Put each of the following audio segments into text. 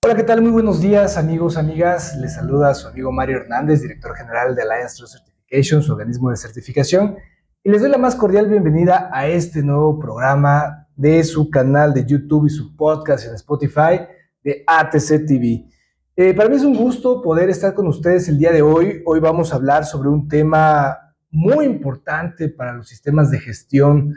Hola, ¿qué tal? Muy buenos días, amigos, amigas. Les saluda su amigo Mario Hernández, director general de Alliance Trust Certification, su organismo de certificación, y les doy la más cordial bienvenida a este nuevo programa de su canal de YouTube y su podcast en Spotify de ATC TV. Para mí es un gusto poder estar con ustedes el día de hoy. Hoy vamos a hablar sobre un tema muy importante para los sistemas de gestión,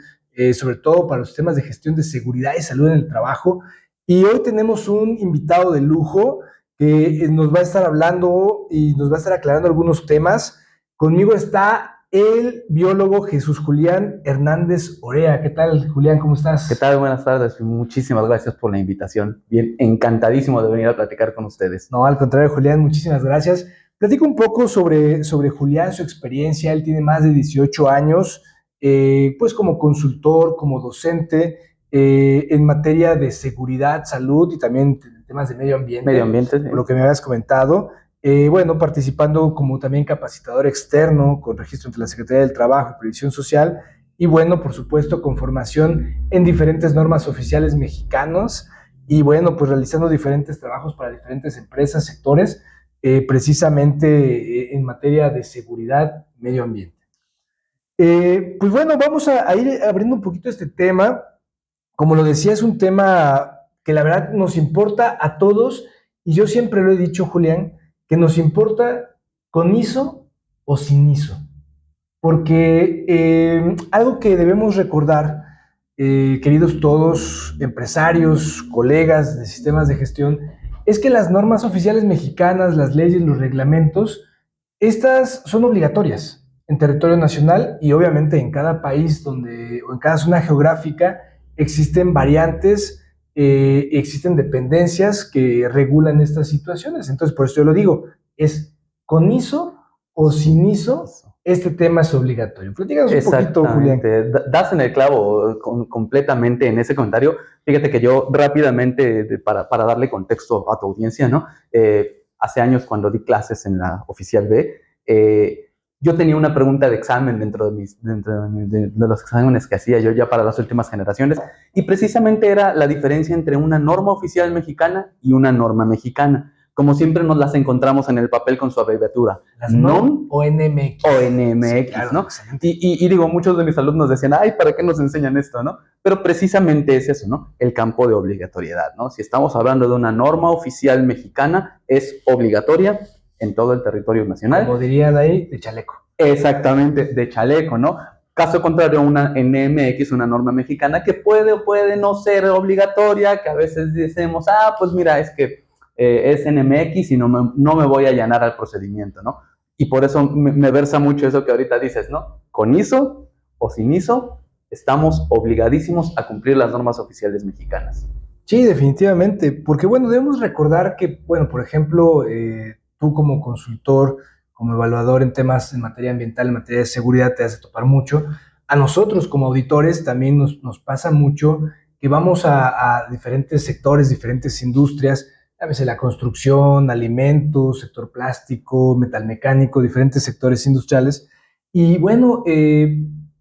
sobre todo para los sistemas de gestión de seguridad y salud en el trabajo. Y hoy tenemos un invitado de lujo que nos va a estar hablando y nos va a estar aclarando algunos temas. Conmigo está el biólogo Jesús Julián Hernández Orea. ¿Qué tal, Julián? ¿Cómo estás? ¿Qué tal? Buenas tardes. Muchísimas gracias por la invitación. Bien, encantadísimo de venir a platicar con ustedes. No, al contrario, Julián, muchísimas gracias. Platico un poco sobre Julián, su experiencia. Él tiene más de 18 años, pues como consultor, como docente, en materia de seguridad, salud y también en temas de medio ambiente. Medio ambiente, sí. Por lo que me habías comentado. Bueno, participando como también capacitador externo con registro ante la Secretaría del Trabajo y Previsión Social. Y bueno, por supuesto, con formación en diferentes normas oficiales mexicanos. Y bueno, pues realizando diferentes trabajos para diferentes empresas, sectores, precisamente en materia de seguridad, medio ambiente. Pues bueno, vamos a ir abriendo un poquito este tema. Como lo decía, es un tema que la verdad nos importa a todos, y yo siempre lo he dicho, Julián, que nos importa con ISO o sin ISO. Porque algo que debemos recordar, queridos todos, empresarios, colegas de sistemas de gestión, es que las normas oficiales mexicanas, las leyes, los reglamentos, estas son obligatorias en territorio nacional, y obviamente en cada país o en cada zona geográfica existen variantes, existen dependencias que regulan estas situaciones. Entonces, por eso yo lo digo, es con ISO o sin ISO. Este tema es obligatorio. Platícanos un poquito, Julián. Das en el clavo completamente en ese comentario. Fíjate que yo rápidamente, para darle contexto a tu audiencia, ¿no? Hace años, cuando di clases en la Oficial B, yo tenía una pregunta de examen dentro de los exámenes que hacía yo ya para las últimas generaciones, y precisamente era la diferencia entre una norma oficial mexicana y una norma mexicana. Como siempre nos las encontramos en el papel con su abreviatura. Las NOM o NMX. O NMX, sí, claro, ¿no? Y digo, muchos de mis alumnos decían, ay, ¿para qué nos enseñan esto, no? Pero precisamente es eso, ¿no? El campo de obligatoriedad, ¿no? Si estamos hablando de una norma oficial mexicana, es obligatoria en todo el territorio nacional. Como dirían ahí, de chaleco. Exactamente, de chaleco, ¿no? Caso contrario, una NMX, una norma mexicana, que puede o puede no ser obligatoria, que a veces decimos, pues mira, es que es NMX y no me voy a allanar al procedimiento, ¿no? Y por eso me versa mucho eso que ahorita dices, ¿no? Con ISO o sin ISO, estamos obligadísimos a cumplir las normas oficiales mexicanas. Sí, definitivamente, porque bueno, debemos recordar que, bueno, por ejemplo, tú como consultor, como evaluador en temas en materia ambiental, en materia de seguridad, te hace topar mucho. A nosotros como auditores también nos pasa mucho que vamos a diferentes sectores, diferentes industrias, llámese la construcción, alimentos, sector plástico, metalmecánico, diferentes sectores industriales. Y bueno,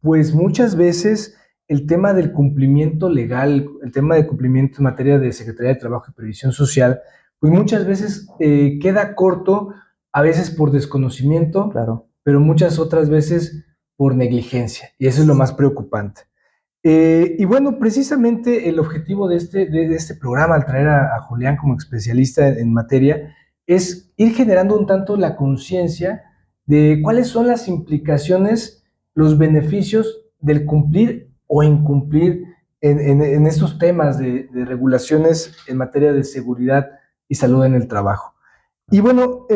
pues muchas veces el tema del cumplimiento legal, el tema de cumplimiento en materia de Secretaría de Trabajo y Previsión Social, pues muchas veces queda corto, a veces por desconocimiento, claro, pero muchas otras veces por negligencia, y eso es lo más preocupante. Y bueno, precisamente el objetivo de este programa, al traer a Julián como especialista en materia, es ir generando un tanto la conciencia de cuáles son las implicaciones, los beneficios del cumplir o incumplir en estos temas de regulaciones en materia de seguridad y salud en el trabajo. Y bueno,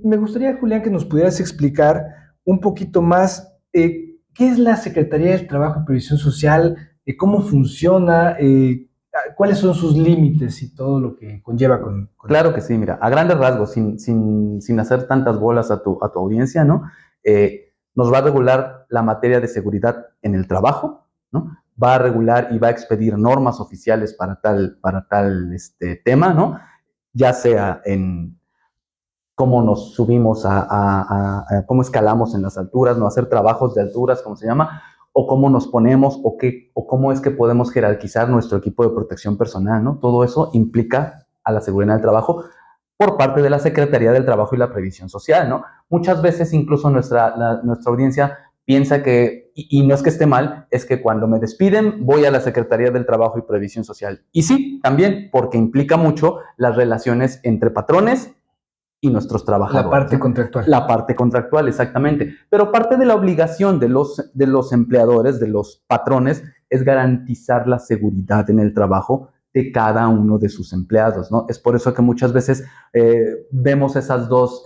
me gustaría, Julián, que nos pudieras explicar un poquito más ¿qué es la Secretaría del Trabajo y Previsión Social? ¿Cómo funciona? ¿Cuáles son sus límites y todo lo que conlleva con Claro que sí, mira, a grandes rasgos, sin hacer tantas bolas a tu audiencia, ¿no? Nos va a regular la materia de seguridad en el trabajo, ¿no? Va a regular y va a expedir normas oficiales para tal tema, ¿no? Ya sea en cómo nos subimos cómo escalamos en las alturas, no hacer trabajos de alturas, como se llama, o cómo nos ponemos, o cómo es que podemos jerarquizar nuestro equipo de protección personal, ¿no? Todo eso implica a la seguridad en el trabajo por parte de la Secretaría del Trabajo y la Previsión Social, ¿no? Muchas veces incluso nuestra audiencia piensa que, y no es que esté mal, es que cuando me despiden voy a la Secretaría del Trabajo y Previsión Social. Y sí, también, porque implica mucho las relaciones entre patrones y nuestros trabajadores. La parte contractual. La parte contractual, exactamente. Pero parte de la obligación de los empleadores, de los patrones, es garantizar la seguridad en el trabajo de cada uno de sus empleados, ¿no? Es por eso que muchas veces vemos esas dos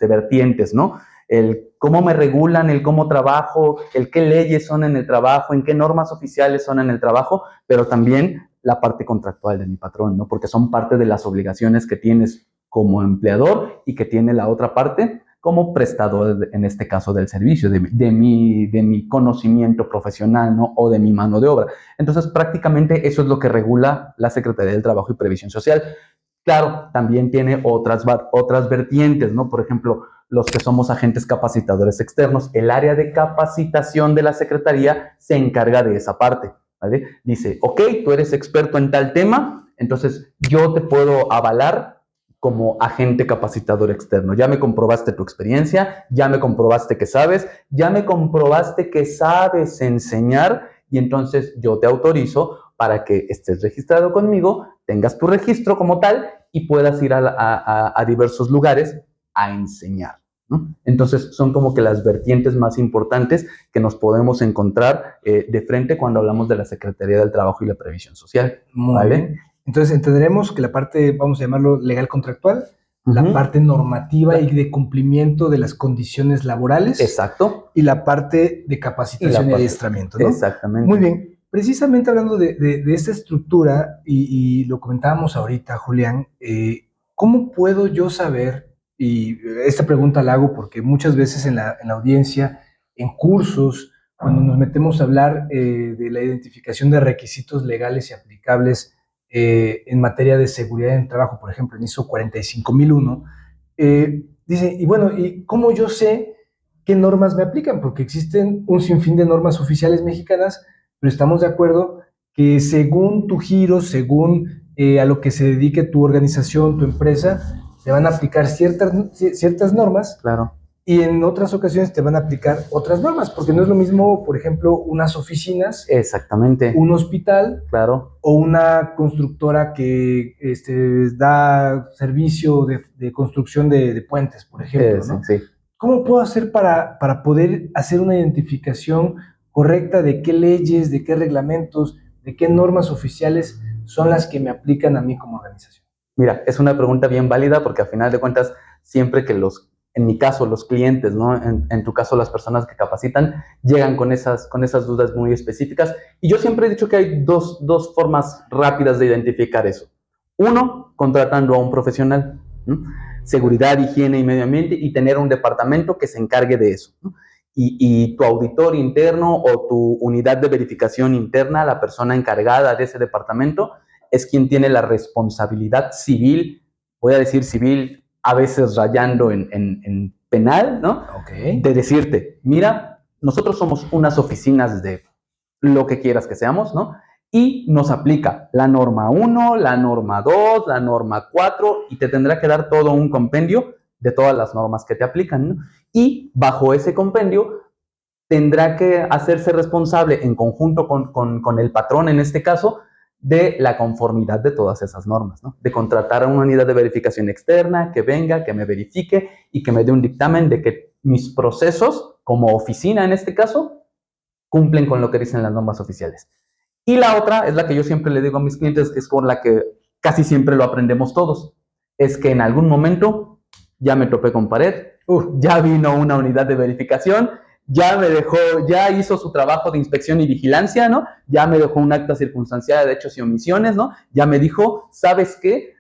vertientes, ¿no? El cómo me regulan, el cómo trabajo, el qué leyes son en el trabajo, en qué normas oficiales son en el trabajo, pero también la parte contractual de mi patrón, ¿no? Porque son parte de las obligaciones que tienes como empleador y que tiene la otra parte como prestador, en este caso del servicio, de mi conocimiento profesional, ¿no? O de mi mano de obra. Entonces, prácticamente eso es lo que regula la Secretaría del Trabajo y Previsión Social. Claro, también tiene otras vertientes, ¿no? Por ejemplo, los que somos agentes capacitadores externos, el área de capacitación de la Secretaría se encarga de esa parte, ¿vale? Dice, ok, tú eres experto en tal tema, entonces yo te puedo avalar como agente capacitador externo. Ya me comprobaste tu experiencia, ya me comprobaste que sabes, ya me comprobaste que sabes enseñar y entonces yo te autorizo para que estés registrado conmigo, tengas tu registro como tal y puedas ir a diversos lugares a enseñar, ¿no? Entonces son como que las vertientes más importantes que nos podemos encontrar de frente cuando hablamos de la Secretaría del Trabajo y la Previsión Social. Muy bien. Entonces entenderemos que la parte, vamos a llamarlo legal contractual, la parte normativa y de cumplimiento de las condiciones laborales. Exacto. Y la parte de capacitación y adiestramiento, ¿no? Exactamente. Muy bien. Precisamente hablando de esta estructura, y lo comentábamos ahorita, Julián, ¿cómo puedo yo saber, y esta pregunta la hago porque muchas veces en la audiencia, en cursos, cuando nos metemos a hablar de la identificación de requisitos legales y aplicables en materia de seguridad en el trabajo, por ejemplo, en ISO 45001, dice, y bueno, ¿y cómo yo sé qué normas me aplican? Porque existen un sinfín de normas oficiales mexicanas, pero estamos de acuerdo que según tu giro, según a lo que se dedique tu organización, tu empresa, te van a aplicar ciertas normas. Claro. Y en otras ocasiones te van a aplicar otras normas, porque no es lo mismo, por ejemplo, unas oficinas, exactamente, un hospital, claro, o una constructora que da servicio de construcción de puentes, por ejemplo, ¿no? Sí. ¿Cómo puedo hacer para poder hacer una identificación correcta de qué leyes, de qué reglamentos, de qué normas oficiales son las que me aplican a mí como organización? Mira, es una pregunta bien válida porque al final de cuentas, siempre que en mi caso, los clientes, ¿no? En tu caso, las personas que capacitan, llegan con esas dudas muy específicas. Y yo siempre he dicho que hay dos formas rápidas de identificar eso. Uno, contratando a un profesional, ¿no? Seguridad, higiene y medio ambiente, y tener un departamento que se encargue de eso, ¿no? Y tu auditor interno o tu unidad de verificación interna, la persona encargada de ese departamento, es quien tiene la responsabilidad civil, voy a decir civil, a veces rayando en penal, ¿no? Okay. De decirte, mira, nosotros somos unas oficinas de lo que quieras que seamos, ¿no? Y nos aplica la norma 1, la norma 2, la norma 4, y te tendrá que dar todo un compendio de todas las normas que te aplican, ¿no? Y bajo ese compendio tendrá que hacerse responsable en conjunto con el patrón, en este caso, de la conformidad de todas esas normas, ¿no? De contratar a una unidad de verificación externa que venga, que me verifique y que me dé un dictamen de que mis procesos, como oficina en este caso, cumplen con lo que dicen las normas oficiales. Y la otra es la que yo siempre le digo a mis clientes, que es con la que casi siempre lo aprendemos todos, es que en algún momento ya me topé con pared, ya vino una unidad de verificación, ya me dejó, ya hizo su trabajo de inspección y vigilancia, ¿no? Ya me dejó un acta circunstanciada de hechos y omisiones, ¿no? Ya me dijo, ¿sabes qué?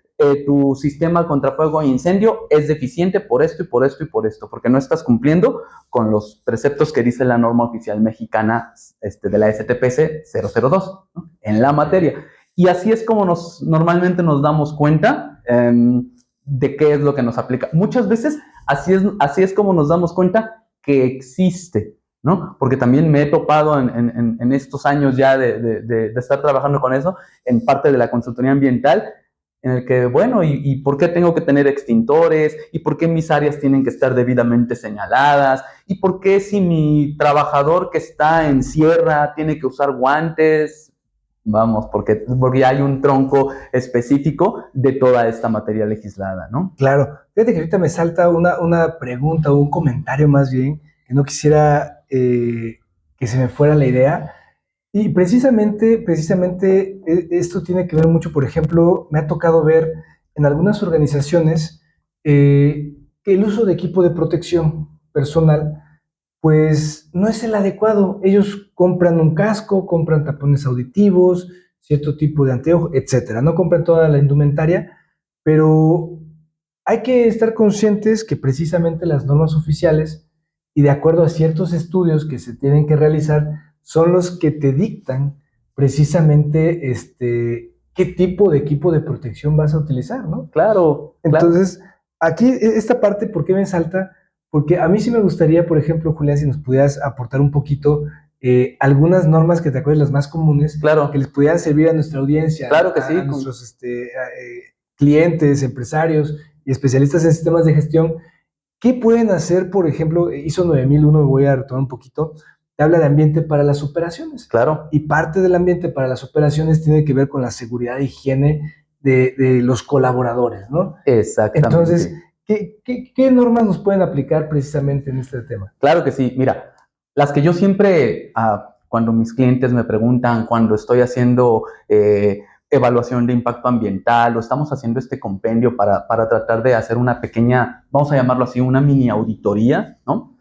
Tu sistema contra fuego e incendio es deficiente por esto y por esto y por esto, porque no estás cumpliendo con los preceptos que dice la norma oficial mexicana de la STPC 002, ¿no? En la materia. Y así es como normalmente nos damos cuenta de qué es lo que nos aplica. Muchas veces así es como nos damos cuenta que existe, ¿no? Porque también me he topado en estos años ya de estar trabajando con eso, en parte de la consultoría ambiental, en el que, bueno, ¿y por qué tengo que tener extintores? ¿Y por qué mis áreas tienen que estar debidamente señaladas? ¿Y por qué si mi trabajador que está en sierra tiene que usar guantes? Vamos, porque hay un tronco específico de toda esta materia legislada, ¿no? Claro. Fíjate que ahorita me salta una pregunta o un comentario más bien, que no quisiera que se me fuera la idea. Y precisamente esto tiene que ver mucho, por ejemplo, me ha tocado ver en algunas organizaciones que el uso de equipo de protección personal pues no es el adecuado. Ellos compran un casco, compran tapones auditivos, cierto tipo de anteojos, etcétera. No compran toda la indumentaria, pero hay que estar conscientes que precisamente las normas oficiales y de acuerdo a ciertos estudios que se tienen que realizar son los que te dictan precisamente qué tipo de equipo de protección vas a utilizar, ¿no? Claro. Entonces, aquí esta parte, ¿por qué me salta? Porque a mí sí me gustaría, por ejemplo, Julián, si nos pudieras aportar un poquito algunas normas que te acuerdas, las más comunes, claro, que les pudieran servir a nuestra audiencia, claro que sí, a nuestros clientes, empresarios y especialistas en sistemas de gestión. ¿Qué pueden hacer, por ejemplo, ISO 9001, me voy a retomar un poquito, te habla de ambiente para las operaciones. Claro. Y parte del ambiente para las operaciones tiene que ver con la seguridad e higiene de los colaboradores, ¿no? Exactamente. Entonces, ¿qué normas nos pueden aplicar precisamente en este tema? Claro que sí. Mira, las que yo siempre, cuando mis clientes me preguntan, cuando estoy haciendo evaluación de impacto ambiental o estamos haciendo este compendio para tratar de hacer una pequeña, vamos a llamarlo así, una mini auditoría, ¿no?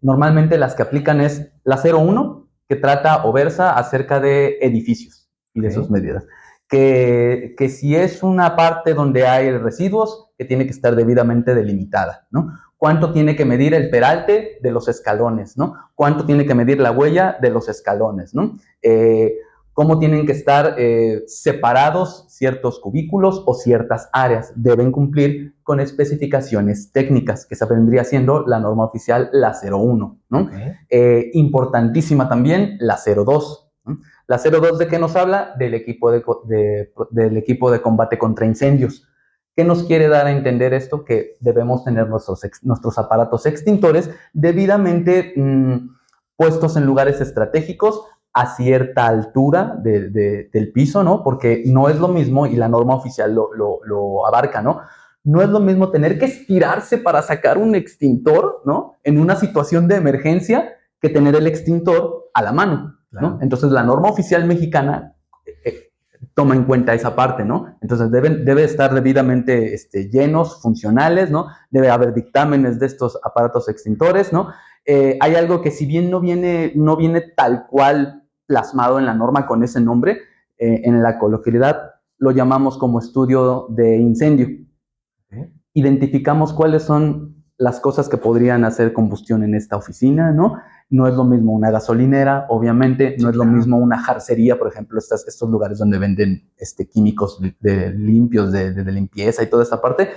Normalmente las que aplican es la 01, que trata o versa acerca de edificios y de sus medidas. Que si es una parte donde hay residuos, que tiene que estar debidamente delimitada, ¿no? ¿Cuánto tiene que medir el peralte de los escalones, ¿no? ¿Cuánto tiene que medir la huella de los escalones, ¿no? Cómo tienen que estar separados ciertos cubículos o ciertas áreas. Deben cumplir con especificaciones técnicas, que se vendría siendo la norma oficial, la 01, ¿no? Importantísima también la 02, ¿no? La 02, ¿de qué nos habla? Del equipo del equipo de combate contra incendios. ¿Qué nos quiere dar a entender esto? Que debemos tener nuestros aparatos extintores debidamente puestos en lugares estratégicos a cierta altura del piso, ¿no? Porque no es lo mismo, y la norma oficial lo abarca, ¿no? No es lo mismo tener que estirarse para sacar un extintor, ¿no? En una situación de emergencia, que tener el extintor a la mano, ¿no? Claro. Entonces, la norma oficial mexicana toma en cuenta esa parte, ¿no? Entonces, debe estar debidamente llenos, funcionales, ¿no? Debe haber dictámenes de estos aparatos extintores, ¿no? Hay algo que, si bien no viene tal cual plasmado en la norma con ese nombre, en la coloquialidad lo llamamos como estudio de incendio. Identificamos cuáles son las cosas que podrían hacer combustión en esta oficina, ¿no? No es lo mismo una gasolinera, obviamente, no es lo mismo una jarcería, por ejemplo, estos lugares donde venden químicos limpios, de limpieza y toda esta parte,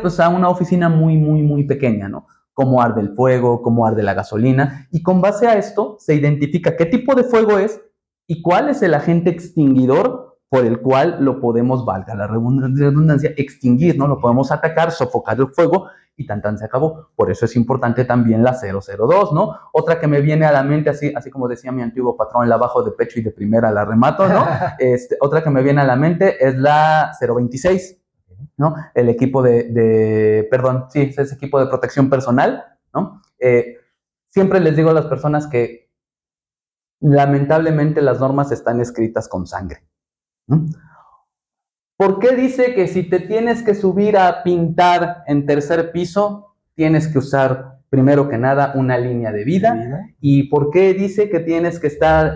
pues a una oficina muy, muy, muy pequeña, ¿no? Cómo arde el fuego, cómo arde la gasolina, y con base a esto se identifica qué tipo de fuego es y cuál es el agente extinguidor por el cual lo podemos, valga la redundancia, extinguir, ¿no? Lo podemos atacar, sofocar el fuego y tan se acabó. Por eso es importante también la 002, ¿no? Otra que me viene a la mente, así como decía mi antiguo patrón, la bajo de pecho y de primera la remato, ¿no? Otra que me viene a la mente es la 026, ¿no? El equipo es equipo de protección personal, ¿no? Siempre les digo a las personas que lamentablemente las normas están escritas con sangre. ¿Por qué dice que si te tienes que subir a pintar en tercer piso, tienes que usar, primero que nada, una línea de vida? ¿Y por qué dice que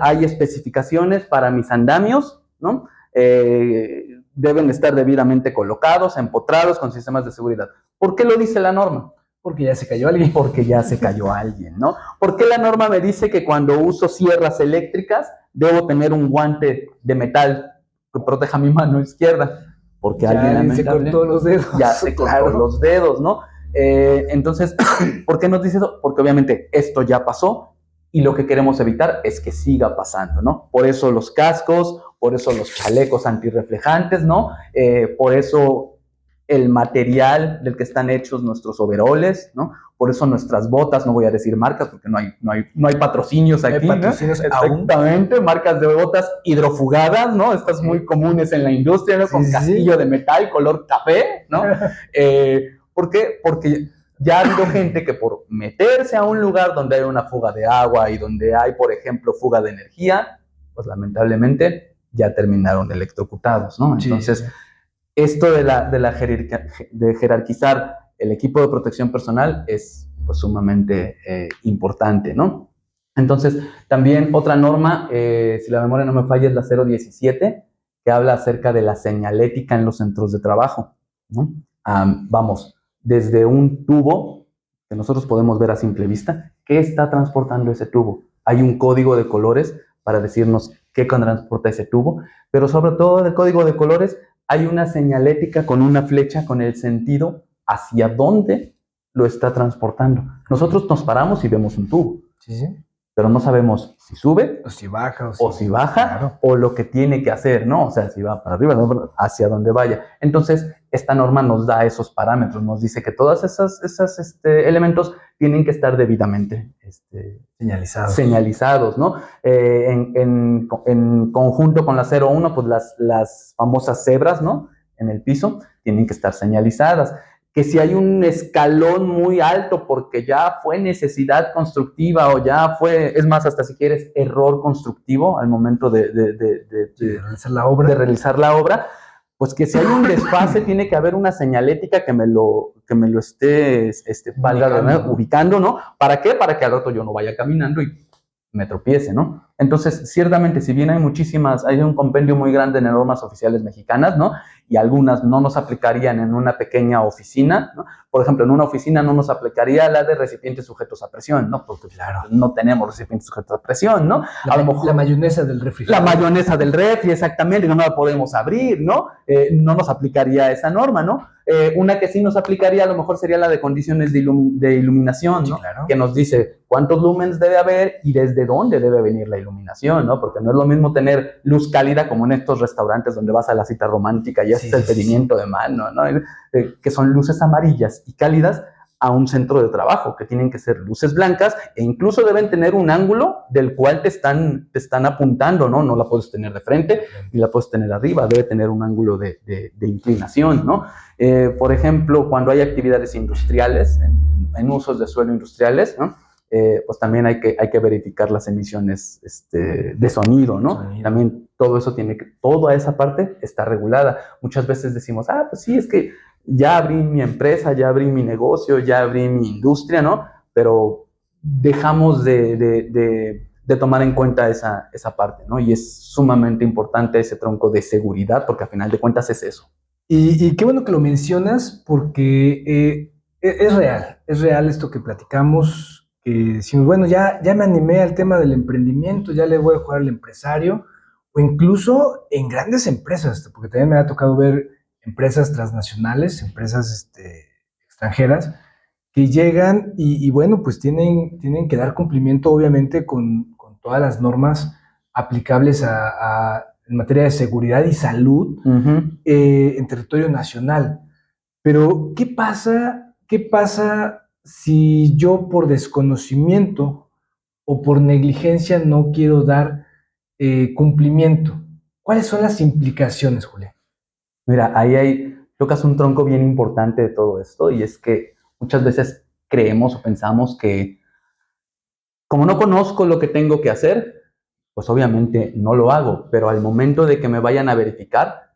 hay especificaciones para mis andamios, ¿no? Deben estar debidamente colocados, empotrados con sistemas de seguridad? ¿Por qué lo dice la norma? Porque ya se cayó alguien. Porque ya se cayó alguien, ¿no? ¿Por qué la norma me dice que cuando uso sierras eléctricas debo tener un guante de metal que proteja mi mano izquierda? Porque alguien se cortó los dedos. Ya se cortó los dedos, ¿no? Entonces, ¿por qué nos dice eso? Porque obviamente esto ya pasó y lo que queremos evitar es que siga pasando, ¿no? Por eso los cascos, por eso los chalecos antirreflejantes, ¿no? Por eso el material del que están hechos nuestros overoles, ¿no? Por eso nuestras botas, no voy a decir marcas porque no hay patrocinios aquí, no hay patrocinios, ¿no? Exactamente, marcas de botas hidrofugadas, ¿no? Estas muy comunes en la industria, ¿no? Con casquillo de metal, color café, ¿no? ¿Por qué? Porque ya ha habido gente que por meterse a un lugar donde hay una fuga de agua y donde hay, por ejemplo, fuga de energía, pues lamentablemente ya terminaron electrocutados, ¿no? Entonces, esto de jerarquizar el equipo de protección personal es pues, sumamente importante, ¿no? Entonces, también otra norma, si la memoria no me falla, es la 017, que habla acerca de la señalética en los centros de trabajo, ¿no? Vamos, desde un tubo, que nosotros podemos ver a simple vista, ¿qué está transportando ese tubo? Hay un código de colores para decirnos qué transporta ese tubo, pero sobre todo del código de colores hay una señalética con una flecha con el sentido hacia dónde lo está transportando. Nosotros nos paramos y vemos un tubo, pero no sabemos si sube o si baja, claro, o lo que tiene que hacer, ¿no? O sea, si va para arriba, ¿no? Hacia donde vaya. Entonces, esta norma nos da esos parámetros, nos dice que todos esos elementos tienen que estar debidamente señalizados, ¿no? En conjunto con la 01, pues las famosas cebras, ¿no? En el piso tienen que estar señalizadas. Que si hay un escalón muy alto porque ya fue necesidad constructiva o ya fue, es más, hasta si quieres, error constructivo al momento de realizar la obra, pues que si hay un desfase tiene que haber una señalética que me lo esté ubicando, ¿no? ¿Para qué? Para que al rato yo no vaya caminando y me tropiece, ¿no? Entonces, ciertamente, si bien hay un compendio muy grande de normas oficiales mexicanas, ¿no? Y algunas no nos aplicarían en una pequeña oficina, ¿no? Por ejemplo, en una oficina no nos aplicaría la de recipientes sujetos a presión, ¿no? Porque claro, no tenemos recipientes sujetos a presión, ¿no? A lo mejor la mayonesa del refrigerador. La mayonesa del refri, exactamente, no la podemos abrir, ¿no? No nos aplicaría esa norma, ¿no? Una que sí nos aplicaría a lo mejor sería la de condiciones de iluminación, ¿no? Sí, claro. Que nos dice cuántos lumens debe haber y desde dónde debe venir la iluminación, ¿no? Porque no es lo mismo tener luz cálida como en estos restaurantes donde vas a la cita romántica y haces el pedimiento de mano, ¿no? Que son luces amarillas y cálidas a un centro de trabajo, que tienen que ser luces blancas e incluso deben tener un ángulo del cual te están apuntando, ¿no? No la puedes tener de frente ni la puedes tener arriba, debe tener un ángulo de inclinación, ¿no? Por ejemplo, cuando hay actividades industriales, en usos de suelo industriales, ¿no? Pues también hay que verificar las emisiones de sonido, ¿no? También todo eso toda esa parte está regulada. Muchas veces decimos, pues sí, es que ya abrí mi empresa, ya abrí mi negocio, ya abrí mi industria, ¿no? Pero dejamos de tomar en cuenta esa parte, ¿no? Y es sumamente importante ese tronco de seguridad, porque al final de cuentas es eso. Y qué bueno que lo mencionas, porque es real esto que platicamos, que decimos, bueno, ya me animé al tema del emprendimiento, ya le voy a jugar al empresario, o incluso en grandes empresas, porque también me ha tocado ver empresas transnacionales, empresas extranjeras, que llegan y bueno, pues tienen que dar cumplimiento obviamente con todas las normas aplicables en materia de seguridad y salud en territorio nacional. Pero, ¿qué pasa si yo por desconocimiento o por negligencia no quiero dar cumplimiento? ¿Cuáles son las implicaciones, Julián? Mira, ahí tocas un tronco bien importante de todo esto, y es que muchas veces creemos o pensamos que como no conozco lo que tengo que hacer, pues obviamente no lo hago, pero al momento de que me vayan a verificar,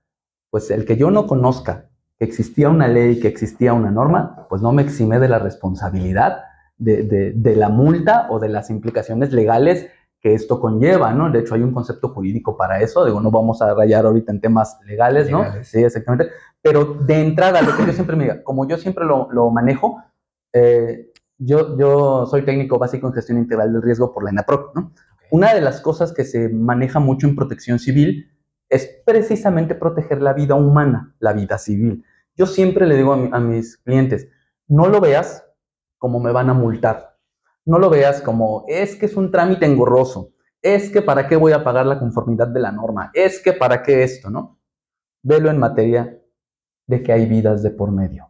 pues el que yo no conozca que existía una ley, que existía una norma, pues no me exime de la responsabilidad de la multa o de las implicaciones legales que esto conlleva, ¿no? De hecho, hay un concepto jurídico para eso, digo, no vamos a rayar ahorita en temas legales, ¿no? Sí, exactamente, pero de entrada, lo que yo siempre me diga, como yo siempre lo manejo, yo soy técnico básico en gestión integral del riesgo por la ENAPROC, ¿no? Una de las cosas que se maneja mucho en protección civil es precisamente proteger la vida humana, la vida civil. Yo siempre le digo a mis clientes, no lo veas como me van a multar, no lo veas como, es que es un trámite engorroso, es que para qué voy a pagar la conformidad de la norma, es que para qué esto, ¿no? Velo en materia de que hay vidas de por medio.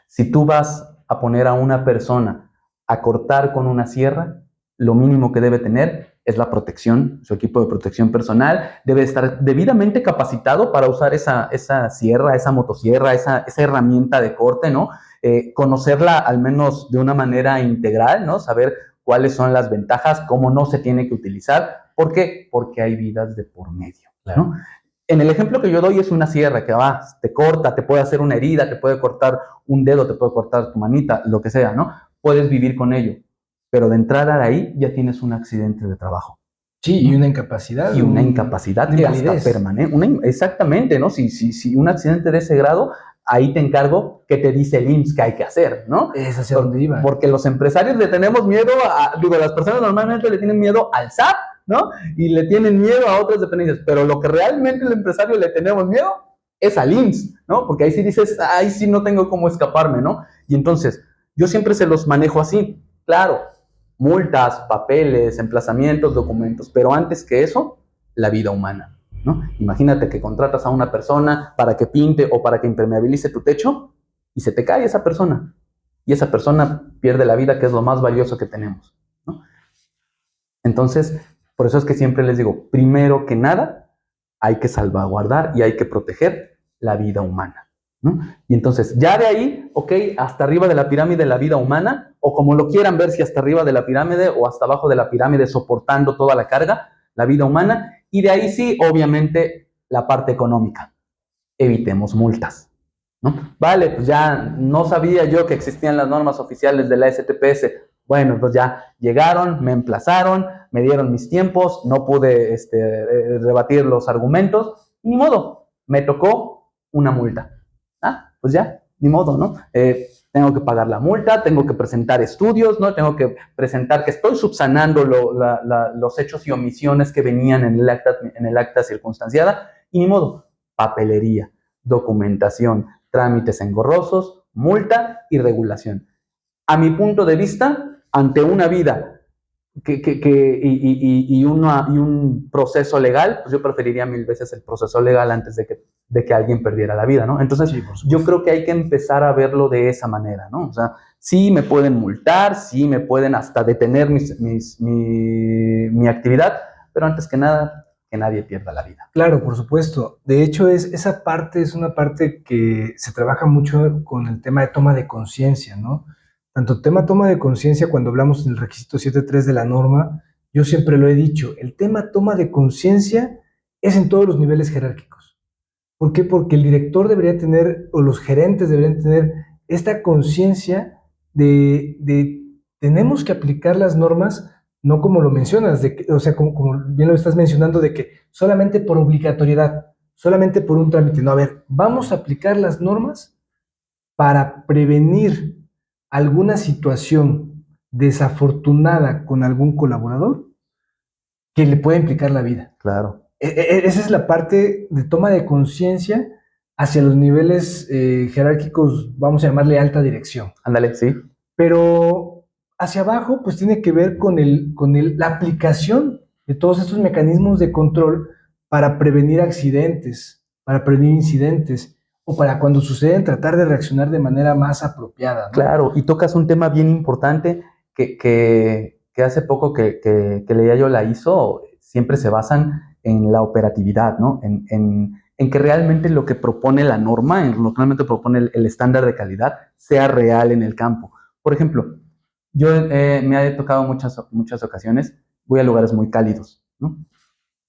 Si tú vas a poner a una persona a cortar con una sierra, lo mínimo que debe tener es la protección, su equipo de protección personal, debe estar debidamente capacitado para usar esa sierra, esa motosierra, esa herramienta de corte, ¿no? Conocerla al menos de una manera integral, ¿no? Saber cuáles son las ventajas, cómo no se tiene que utilizar. ¿Por qué? Porque hay vidas de por medio, ¿no? En el ejemplo que yo doy es una sierra que va, te corta, te puede hacer una herida, te puede cortar un dedo, te puede cortar tu manita, lo que sea, ¿no? Puedes vivir con ello, pero de entrar ahí ya tienes un accidente de trabajo. Sí, y una incapacidad. Y una incapacidad que hasta permanente. Exactamente, ¿no? Si un accidente de ese grado, ahí te encargo que te dice el IMSS que hay que hacer, ¿no? Es hacia donde iba. Porque los empresarios le tenemos miedo las personas normalmente le tienen miedo al SAT, ¿no? Y le tienen miedo a otras dependencias, pero lo que realmente el empresario le tenemos miedo es al IMSS, ¿no? Porque ahí sí dices, ahí sí no tengo cómo escaparme, ¿no? Y entonces, yo siempre se los manejo así, claro, multas, papeles, emplazamientos, documentos, pero antes que eso, la vida humana, ¿no? Imagínate que contratas a una persona para que pinte o para que impermeabilice tu techo y se te cae esa persona, y esa persona pierde la vida, que es lo más valioso que tenemos, ¿no? Entonces, por eso es que siempre les digo, primero que nada, hay que salvaguardar y hay que proteger la vida humana, ¿no? Y entonces, ya de ahí, ok, hasta arriba de la pirámide la vida humana, o como lo quieran ver, si hasta arriba de la pirámide o hasta abajo de la pirámide soportando toda la carga, la vida humana, y de ahí sí, obviamente, la parte económica. Evitemos multas, ¿no? Vale, pues ya no sabía yo que existían las normas oficiales de la STPS. Bueno, pues ya llegaron, me emplazaron, me dieron mis tiempos, no pude rebatir los argumentos, ni modo, me tocó una multa. Pues ya, ni modo, ¿no? Tengo que pagar la multa, tengo que presentar estudios, ¿no? Tengo que presentar que estoy subsanando los hechos y omisiones que venían en el acta circunstanciada, y ni modo, papelería, documentación, trámites engorrosos, multa y regulación. A mi punto de vista, ante una vida y un proceso legal, pues yo preferiría 1000 veces el proceso legal antes de que alguien perdiera la vida, ¿no? Entonces, sí, yo creo que hay que empezar a verlo de esa manera, ¿no? O sea, sí me pueden multar, sí me pueden hasta detener mi actividad, pero antes que nada, que nadie pierda la vida. Claro, por supuesto. De hecho, esa parte es una parte que se trabaja mucho con el tema de toma de conciencia, ¿no? Tanto tema toma de conciencia, cuando hablamos del requisito 7.3 de la norma, yo siempre lo he dicho, el tema toma de conciencia es en todos los niveles jerárquicos. ¿Por qué? Porque el director debería tener, o los gerentes deberían tener esta conciencia de tenemos que aplicar las normas, no como lo mencionas, o sea, como bien lo estás mencionando, de que solamente por obligatoriedad, solamente por un trámite. No, a ver, vamos a aplicar las normas para prevenir alguna situación desafortunada con algún colaborador que le pueda implicar la vida. Claro. Esa es la parte de toma de conciencia hacia los niveles jerárquicos, vamos a llamarle alta dirección. Ándale, sí. Pero hacia abajo, pues tiene que ver con la aplicación de todos estos mecanismos de control para prevenir accidentes, para prevenir incidentes, o para cuando suceden tratar de reaccionar de manera más apropiada, ¿no? Claro, y tocas un tema bien importante que hace poco que leía yo la ISO, siempre se basan en la operatividad, ¿no? En que realmente lo que propone la norma, en lo que realmente propone el estándar de calidad, sea real en el campo. Por ejemplo, yo me ha tocado muchas ocasiones, voy a lugares muy cálidos, ¿no?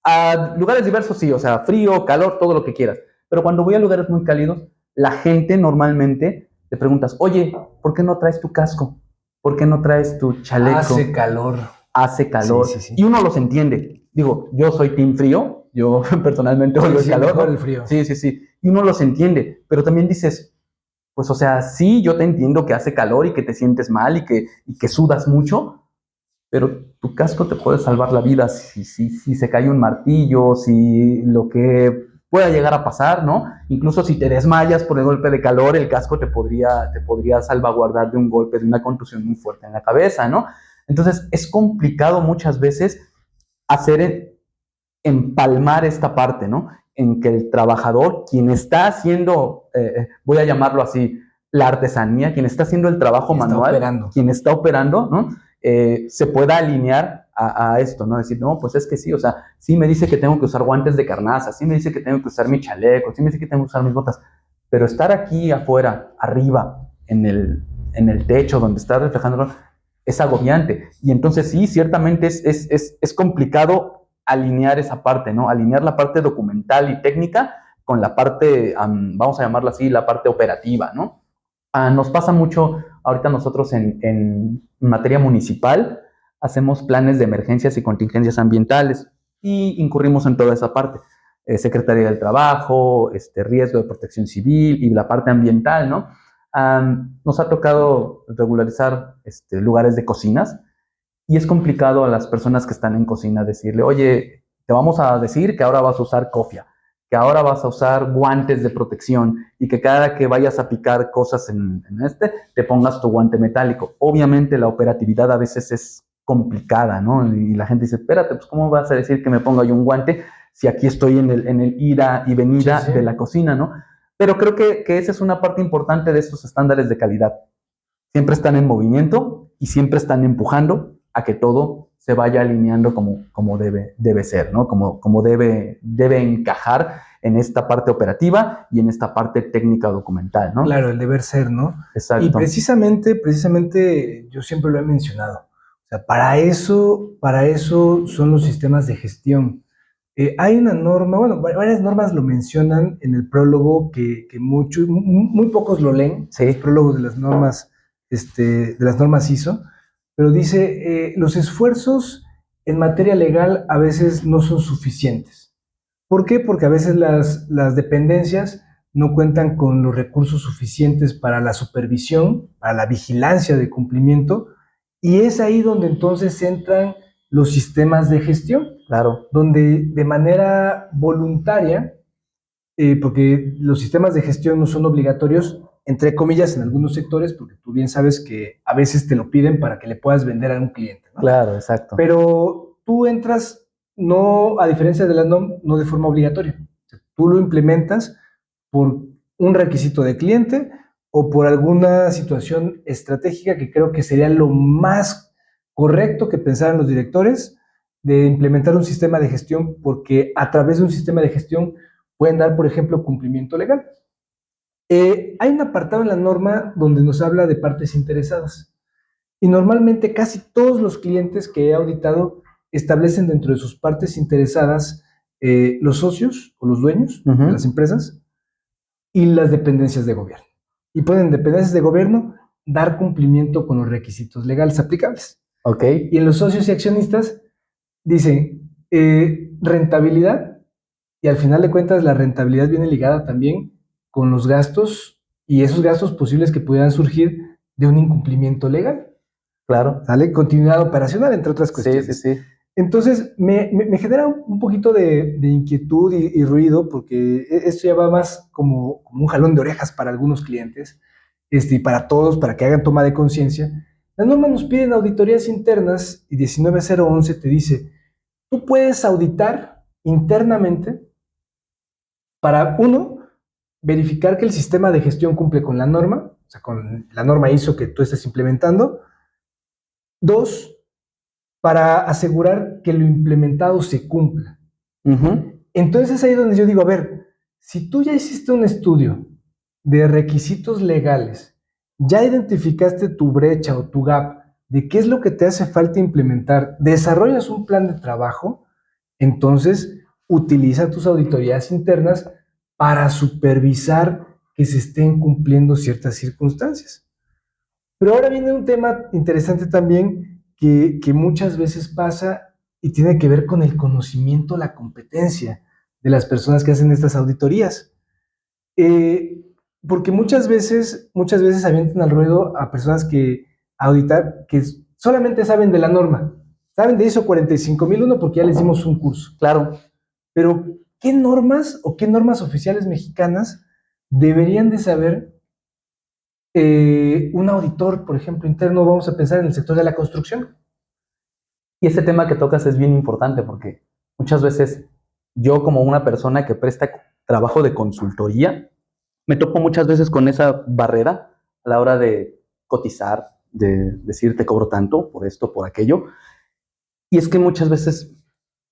A lugares diversos, sí, o sea, frío, calor, todo lo que quieras. Pero cuando voy a lugares muy cálidos, la gente normalmente te preguntas, oye, ¿por qué no traes tu casco? ¿Por qué no traes tu chaleco? Hace calor. Hace calor. Sí, sí, sí. Y uno los entiende. Digo, yo soy team frío, yo personalmente odio el calor. Mejor el frío. Sí, sí, sí. Y uno los entiende, pero también dices, pues, o sea, sí, yo te entiendo que hace calor y que te sientes mal y que sudas mucho, pero tu casco te puede salvar la vida si se cae un martillo, si lo que pueda llegar a pasar, ¿no? Incluso si te desmayas por el golpe de calor, el casco te podría salvaguardar de un golpe, de una contusión muy fuerte en la cabeza, ¿no? Entonces, es complicado muchas veces empalmar esta parte, ¿no? En que el trabajador, quien está haciendo, voy a llamarlo así, la artesanía, quien está haciendo el trabajo manual, quien está operando, ¿no? Se pueda alinear a esto, ¿no? Decir, no, pues es que sí, o sea, sí me dice que tengo que usar guantes de carnaza, sí me dice que tengo que usar mi chaleco, sí me dice que tengo que usar mis botas, pero estar aquí afuera, arriba, en el techo donde está reflejando, es agobiante. Y entonces sí, ciertamente es complicado alinear esa parte, ¿no? Alinear la parte documental y técnica con la parte, vamos a llamarla así, la parte operativa, ¿no? Nos pasa mucho, ahorita nosotros en materia municipal, hacemos planes de emergencias y contingencias ambientales y incurrimos en toda esa parte. Secretaría del Trabajo, riesgo de protección civil y la parte ambiental, ¿no? Nos ha tocado regularizar lugares de cocinas y es complicado a las personas que están en cocina decirle, oye, te vamos a decir que ahora vas a usar cofia, que ahora vas a usar guantes de protección y que cada que vayas a picar cosas te pongas tu guante metálico. Obviamente la operatividad a veces es complicada, ¿no? Y la gente dice, espérate, pues ¿cómo vas a decir que me ponga yo un guante si aquí estoy en el ida y venida de la cocina, ¿no? Pero creo que esa es una parte importante de estos estándares de calidad. Siempre están en movimiento y siempre están empujando a que todo se vaya alineando como debe ser, ¿no? Como debe encajar en esta parte operativa y en esta parte técnica documental, ¿no? Claro, el deber ser, ¿no? Exacto. Y precisamente yo siempre lo he mencionado. O sea, para eso son los sistemas de gestión. Hay una norma, bueno, varias normas lo mencionan en el prólogo que muy pocos lo leen, sí. Los prólogos de las normas ISO, pero dice, los esfuerzos en materia legal a veces no son suficientes. ¿Por qué? Porque a veces las dependencias no cuentan con los recursos suficientes para la supervisión, para la vigilancia de cumplimiento, y es ahí donde entonces entran los sistemas de gestión, claro, donde de manera voluntaria, porque los sistemas de gestión no son obligatorios, entre comillas, en algunos sectores, porque tú bien sabes que a veces te lo piden para que le puedas vender a un cliente, ¿no? Claro, exacto. Pero tú entras, no, a diferencia de la NOM, no de forma obligatoria. O sea, tú lo implementas por un requisito de cliente o por alguna situación estratégica que creo que sería lo más correcto que pensaran los directores de implementar un sistema de gestión, porque a través de un sistema de gestión pueden dar, por ejemplo, cumplimiento legal. Hay un apartado en la norma donde nos habla de partes interesadas y normalmente casi todos los clientes que he auditado establecen dentro de sus partes interesadas los socios o los dueños de las empresas y las dependencias de gobierno. Y pueden dependencias de gobierno dar cumplimiento con los requisitos legales aplicables. Okay. Y en los socios y accionistas dice rentabilidad, y al final de cuentas la rentabilidad viene ligada también con los gastos y esos gastos posibles que pudieran surgir de un incumplimiento legal. Claro. ¿Sale? Continuidad operacional, entre otras cuestiones. Sí. Entonces, me genera un poquito de inquietud y ruido, porque esto ya va más como un jalón de orejas para algunos clientes, y para todos, para que hagan toma de conciencia. Las normas nos piden auditorías internas y 19011 te dice, tú puedes auditar internamente para, uno, verificar que el sistema de gestión cumple con la norma, o sea, con la norma ISO que tú estás implementando. Dos, para asegurar que lo implementado se cumpla. Entonces ahí es donde yo digo, a ver, si tú ya hiciste un estudio de requisitos legales, ya identificaste tu brecha o tu gap de qué es lo que te hace falta implementar, desarrollas un plan de trabajo, entonces utiliza tus auditorías internas para supervisar que se estén cumpliendo ciertas circunstancias. Pero ahora viene un tema interesante también que muchas veces pasa y tiene que ver con el conocimiento, la competencia de las personas que hacen estas auditorías. Porque muchas veces avientan al ruedo a personas que auditar que solamente saben de la norma, saben de ISO 45001 porque ya les dimos un curso. Claro. Pero ¿qué normas o qué normas oficiales mexicanas deberían de saber un auditor, por ejemplo, interno? Vamos a pensar en el sector de la construcción. Y ese tema que tocas es bien importante porque muchas veces yo, como una persona que presta trabajo de consultoría, me topo muchas veces con esa barrera a la hora de cotizar, de decir te cobro tanto por esto, por aquello. Y es que muchas veces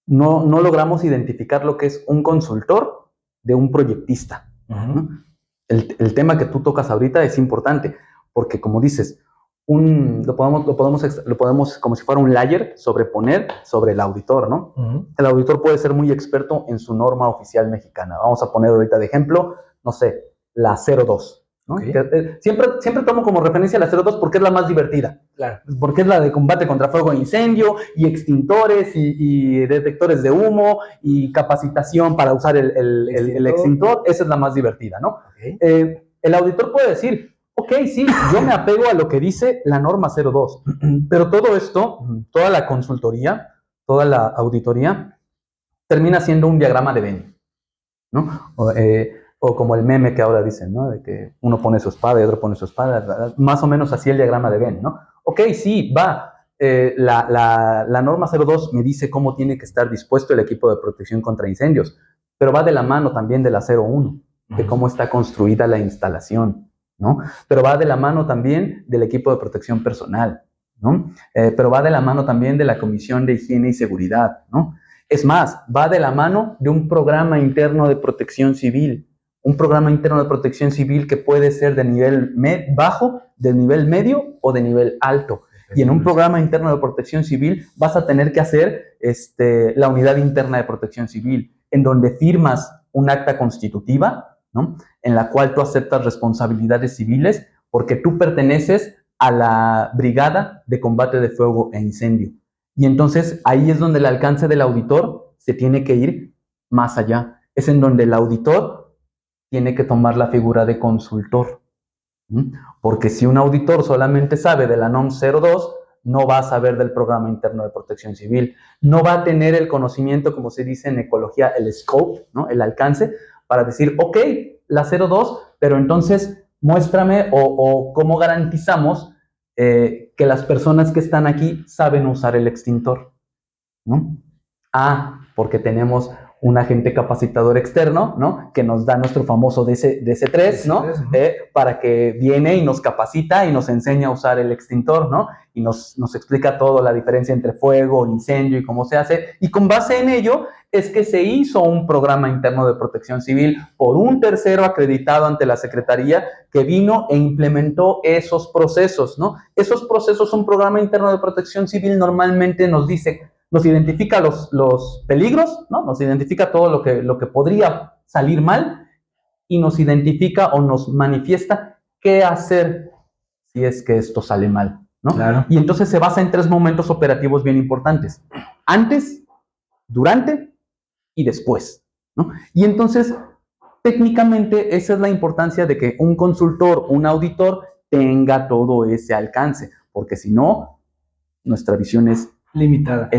no logramos identificar lo que es un consultor de un proyectista. ¿No? El tema que tú tocas ahorita es importante porque, como dices, lo podemos como si fuera un layer sobreponer sobre el auditor, ¿no? El auditor puede ser muy experto en su norma oficial mexicana. Vamos a poner ahorita de ejemplo, no sé, la 02. ¿No? Okay. Siempre tomo como referencia la 02 porque es la más divertida. Claro. Porque es la de combate contra fuego e incendio, y extintores, y detectores de humo, y capacitación para usar el extintor. Esa es la más divertida, ¿no? Okay. El auditor puede decir, ok, sí, yo me apego a lo que dice la norma 02, pero todo esto, toda la consultoría, toda la auditoría, termina siendo un diagrama de Venn, ¿no? O como el meme que ahora dicen, ¿no? De que uno pone su espada y otro pone su espada, más o menos así el diagrama de Venn, ¿no? Ok, sí, va, la norma 02 me dice cómo tiene que estar dispuesto el equipo de protección contra incendios, pero va de la mano también de la 01, de cómo está construida la instalación, ¿no? Pero va de la mano también del equipo de protección personal, ¿no? Pero va de la mano también de la Comisión de Higiene y Seguridad, ¿no? Es más, va de la mano de un programa interno de protección civil, un programa interno de protección civil que puede ser de nivel bajo, de nivel medio o de nivel alto. Y en un programa interno de protección civil vas a tener que hacer la unidad interna de protección civil, en donde firmas un acta constitutiva, ¿no? En la cual tú aceptas responsabilidades civiles porque tú perteneces a la brigada de combate de fuego e incendio. Y entonces ahí es donde el alcance del auditor se tiene que ir más allá. Es en donde el auditor tiene que tomar la figura de consultor. Porque si un auditor solamente sabe de la NOM 02, no va a saber del programa interno de protección civil, no va a tener el conocimiento, como se dice en ecología, el scope, ¿no? El alcance, para decir, ok, la 02, pero entonces muéstrame o cómo garantizamos que las personas que están aquí saben usar el extintor, ¿no? Porque tenemos un agente capacitador externo, ¿no? Que nos da nuestro famoso DC3, ¿no? Para que viene y nos capacita y nos enseña a usar el extintor, ¿no? Y nos explica todo, la diferencia entre fuego, incendio y cómo se hace. Y con base en ello es que se hizo un programa interno de protección civil por un tercero acreditado ante la Secretaría que vino e implementó esos procesos, ¿no? Esos procesos, un programa interno de protección civil normalmente nos dice, nos identifica los peligros, ¿no? Nos identifica todo lo que podría salir mal y nos identifica o nos manifiesta qué hacer si es que esto sale mal, ¿no? Claro. Y entonces se basa en 3 momentos operativos bien importantes: antes, durante y después, ¿no? Y entonces, técnicamente, esa es la importancia de que un consultor, un auditor, tenga todo ese alcance, porque si no, nuestra visión es limitada.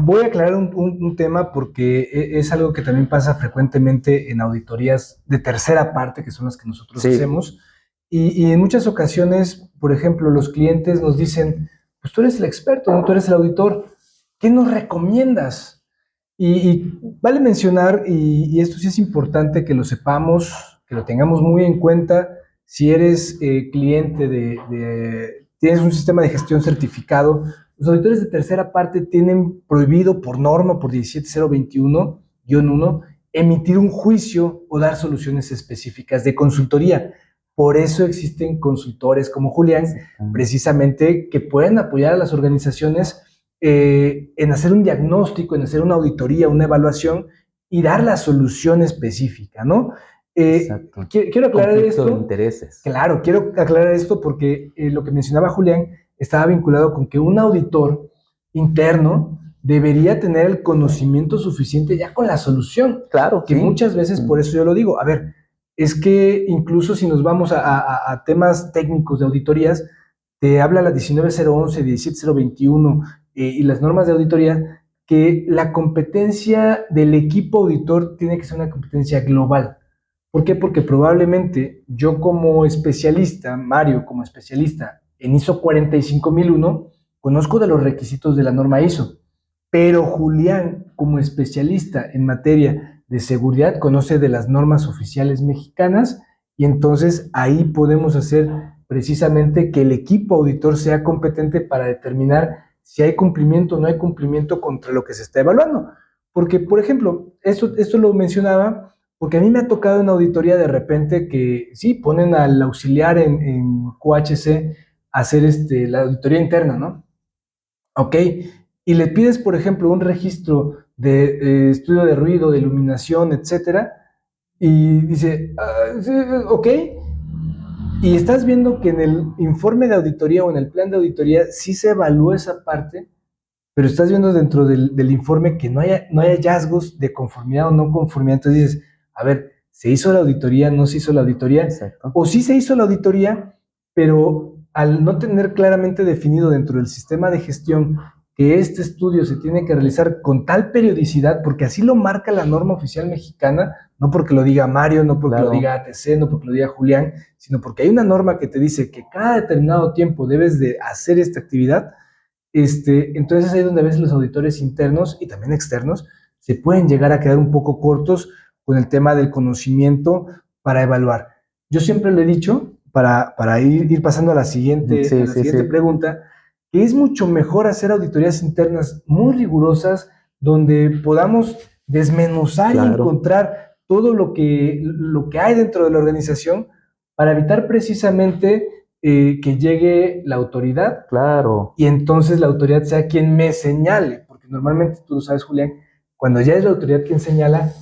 Voy a aclarar un tema porque es algo que también pasa frecuentemente en auditorías de tercera parte, que son las que nosotros hacemos. Y en muchas ocasiones, por ejemplo, los clientes nos dicen, pues tú eres el experto, ¿no? Tú eres el auditor, ¿qué nos recomiendas? Y vale mencionar, y esto sí es importante que lo sepamos, que lo tengamos muy en cuenta, si eres cliente tienes un sistema de gestión certificado, los auditores de tercera parte tienen prohibido por norma, por 17021-1, emitir un juicio o dar soluciones específicas de consultoría. Por eso existen consultores como Julián, precisamente, que pueden apoyar a las organizaciones en hacer un diagnóstico, en hacer una auditoría, una evaluación y dar la solución específica, ¿no? Quiero aclarar esto. De intereses. Claro, quiero aclarar esto porque lo que mencionaba Julián estaba vinculado con que un auditor interno debería tener el conocimiento suficiente ya con la solución. Claro. Que muchas veces, por eso yo lo digo, a ver, es que incluso si nos vamos a temas técnicos de auditorías, te habla la 19011, 17021 y las normas de auditoría, que la competencia del equipo auditor tiene que ser una competencia global. ¿Por qué? Porque probablemente yo como especialista, Mario como especialista en ISO 45001, conozco de los requisitos de la norma ISO, pero Julián como especialista en materia de seguridad conoce de las normas oficiales mexicanas y entonces ahí podemos hacer precisamente que el equipo auditor sea competente para determinar si hay cumplimiento o no hay cumplimiento contra lo que se está evaluando. Porque, por ejemplo, esto lo mencionaba porque a mí me ha tocado en auditoría de repente que sí, ponen al auxiliar en QHC a hacer la auditoría interna, ¿no? Ok, y le pides, por ejemplo, un registro de estudio de ruido, de iluminación, etcétera, y dice, sí, ok, y estás viendo que en el informe de auditoría o en el plan de auditoría sí se evaluó esa parte, pero estás viendo dentro del informe que no hay hallazgos de conformidad o no conformidad. Entonces dices, a ver, ¿se hizo la auditoría? ¿No se hizo la auditoría? Exacto. O sí se hizo la auditoría, pero al no tener claramente definido dentro del sistema de gestión que este estudio se tiene que realizar con tal periodicidad, porque así lo marca la norma oficial mexicana, no porque lo diga Mario, no porque lo diga ATC, no porque lo diga Julián, sino porque hay una norma que te dice que cada determinado tiempo debes de hacer esta actividad. Entonces ahí es donde a veces los auditores internos y también externos se pueden llegar a quedar un poco cortos con el tema del conocimiento para evaluar. Yo siempre lo he dicho, para ir pasando a la siguiente pregunta, que es mucho mejor hacer auditorías internas muy rigurosas donde podamos desmenuzar y encontrar todo lo que hay dentro de la organización para evitar precisamente que llegue la autoridad. Claro. Y entonces la autoridad sea quien me señale, porque normalmente tú lo sabes, Julián, cuando ya es la autoridad quien señala,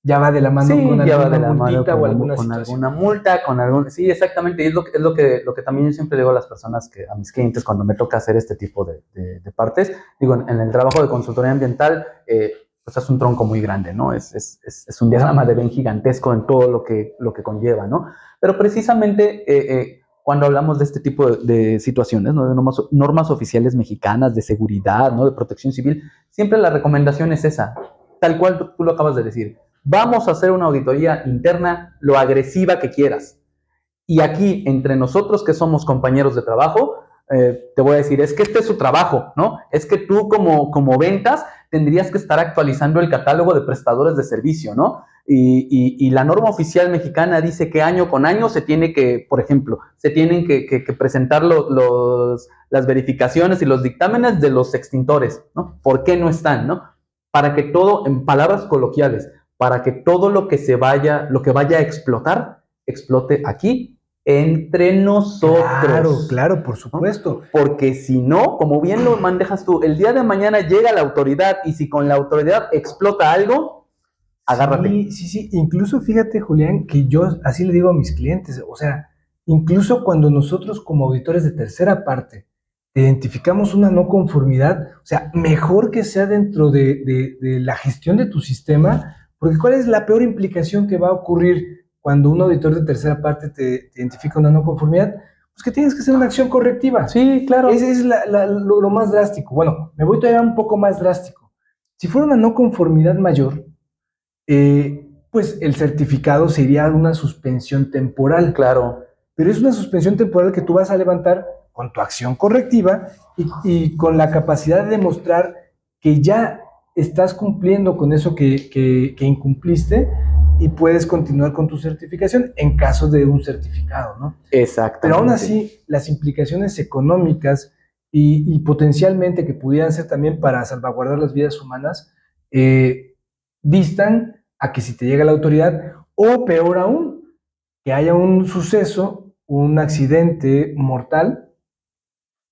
ya va de la mano con alguna multita o alguna situación. Alguna multa, sí, exactamente, y es lo que también yo siempre digo a las personas, a mis clientes, cuando me toca hacer este tipo de partes, digo, en el trabajo de consultoría ambiental, pues es un tronco muy grande, ¿no? Es un diagrama de Venn gigantesco en todo lo que conlleva, ¿no? Pero precisamente cuando hablamos de este tipo de situaciones, ¿no? De normas oficiales mexicanas de seguridad, ¿no? De protección civil, siempre la recomendación es esa, tal cual tú lo acabas de decir. Vamos a hacer una auditoría interna lo agresiva que quieras. Y aquí, entre nosotros que somos compañeros de trabajo, te voy a decir, es que este es su trabajo, ¿no? Es que tú como ventas tendrías que estar actualizando el catálogo de prestadores de servicio, ¿no? Y la norma oficial mexicana dice que año con año se tiene que, por ejemplo, se tienen que presentar las verificaciones y los dictámenes de los extintores, ¿no? ¿Por qué no están, no? Para que todo, en palabras coloquiales, para que todo lo que vaya a explotar, explote aquí, entre nosotros. Claro, por supuesto. ¿No? Porque si no, como bien lo manejas tú, el día de mañana llega la autoridad y si con la autoridad explota algo, agárrate. Sí. Incluso fíjate, Julián, que yo así le digo a mis clientes, o sea, incluso cuando nosotros como auditores de tercera parte identificamos una no conformidad, o sea, mejor que sea dentro de la gestión de tu sistema, porque ¿cuál es la peor implicación que va a ocurrir cuando un auditor de tercera parte te identifica una no conformidad? Pues que tienes que hacer una acción correctiva. Sí, claro. Ese es lo más drástico. Bueno, me voy todavía un poco más drástico. Si fuera una no conformidad mayor, pues el certificado sería una suspensión temporal. Claro. Pero es una suspensión temporal que tú vas a levantar con tu acción correctiva y con la capacidad de demostrar que ya estás cumpliendo con eso que incumpliste y puedes continuar con tu certificación en caso de un certificado, ¿no? Exactamente. Pero aún así, las implicaciones económicas y potencialmente que pudieran ser también para salvaguardar las vidas humanas, distan a que si te llega la autoridad, o peor aún, que haya un suceso, un accidente mortal,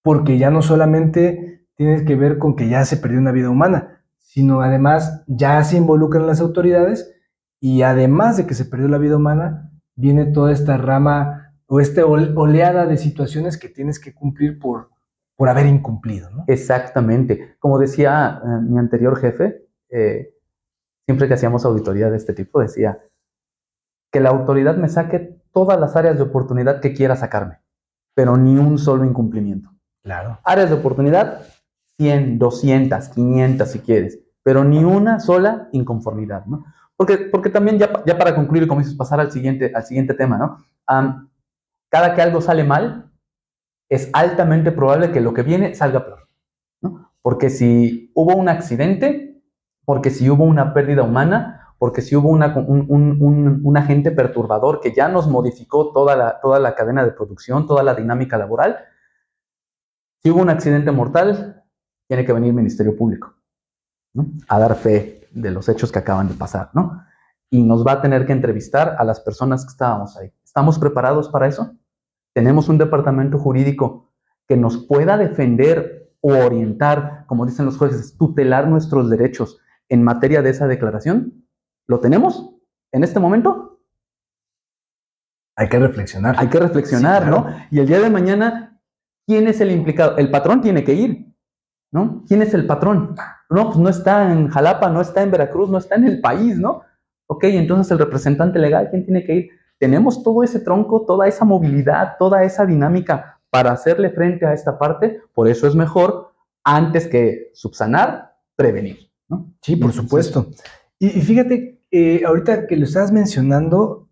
porque ya no solamente tienes que ver con que ya se perdió una vida humana, sino además ya se involucran las autoridades y además de que se perdió la vida humana, viene toda esta rama o esta oleada de situaciones que tienes que cumplir por haber incumplido, ¿no? Exactamente. Como decía mi anterior jefe, siempre que hacíamos auditoría de este tipo, decía que la autoridad me saque todas las áreas de oportunidad que quiera sacarme, pero ni un solo incumplimiento. Claro. Áreas de oportunidad, 100, 200, 500 si quieres, pero ni una sola inconformidad, ¿no? Porque también ya para concluir, como dices, pasar al siguiente tema, ¿no? Cada que algo sale mal, es altamente probable que lo que viene salga peor, ¿no? Porque si hubo un accidente, porque si hubo una pérdida humana, porque si hubo un agente perturbador que ya nos modificó toda la cadena de producción, toda la dinámica laboral, si hubo un accidente mortal, tiene que venir el Ministerio Público, ¿no? A dar fe de los hechos que acaban de pasar, ¿no? Y nos va a tener que entrevistar a las personas que estábamos ahí. ¿Estamos preparados para eso? ¿Tenemos un departamento jurídico que nos pueda defender o orientar, como dicen los jueces, tutelar nuestros derechos en materia de esa declaración? ¿Lo tenemos en este momento? Hay que reflexionar. Hay que reflexionar, sí, claro, ¿no? Y el día de mañana, ¿quién es el implicado? El patrón tiene que ir, ¿no? ¿Quién es el patrón? No, pues no está en Jalapa, no está en Veracruz, no está en el país, ¿no? Ok, entonces el representante legal, ¿quién tiene que ir? Tenemos todo ese tronco, toda esa movilidad, toda esa dinámica para hacerle frente a esta parte. Por eso es mejor, antes que subsanar, prevenir, ¿no? Sí, por supuesto. Y fíjate, ahorita que lo estás mencionando,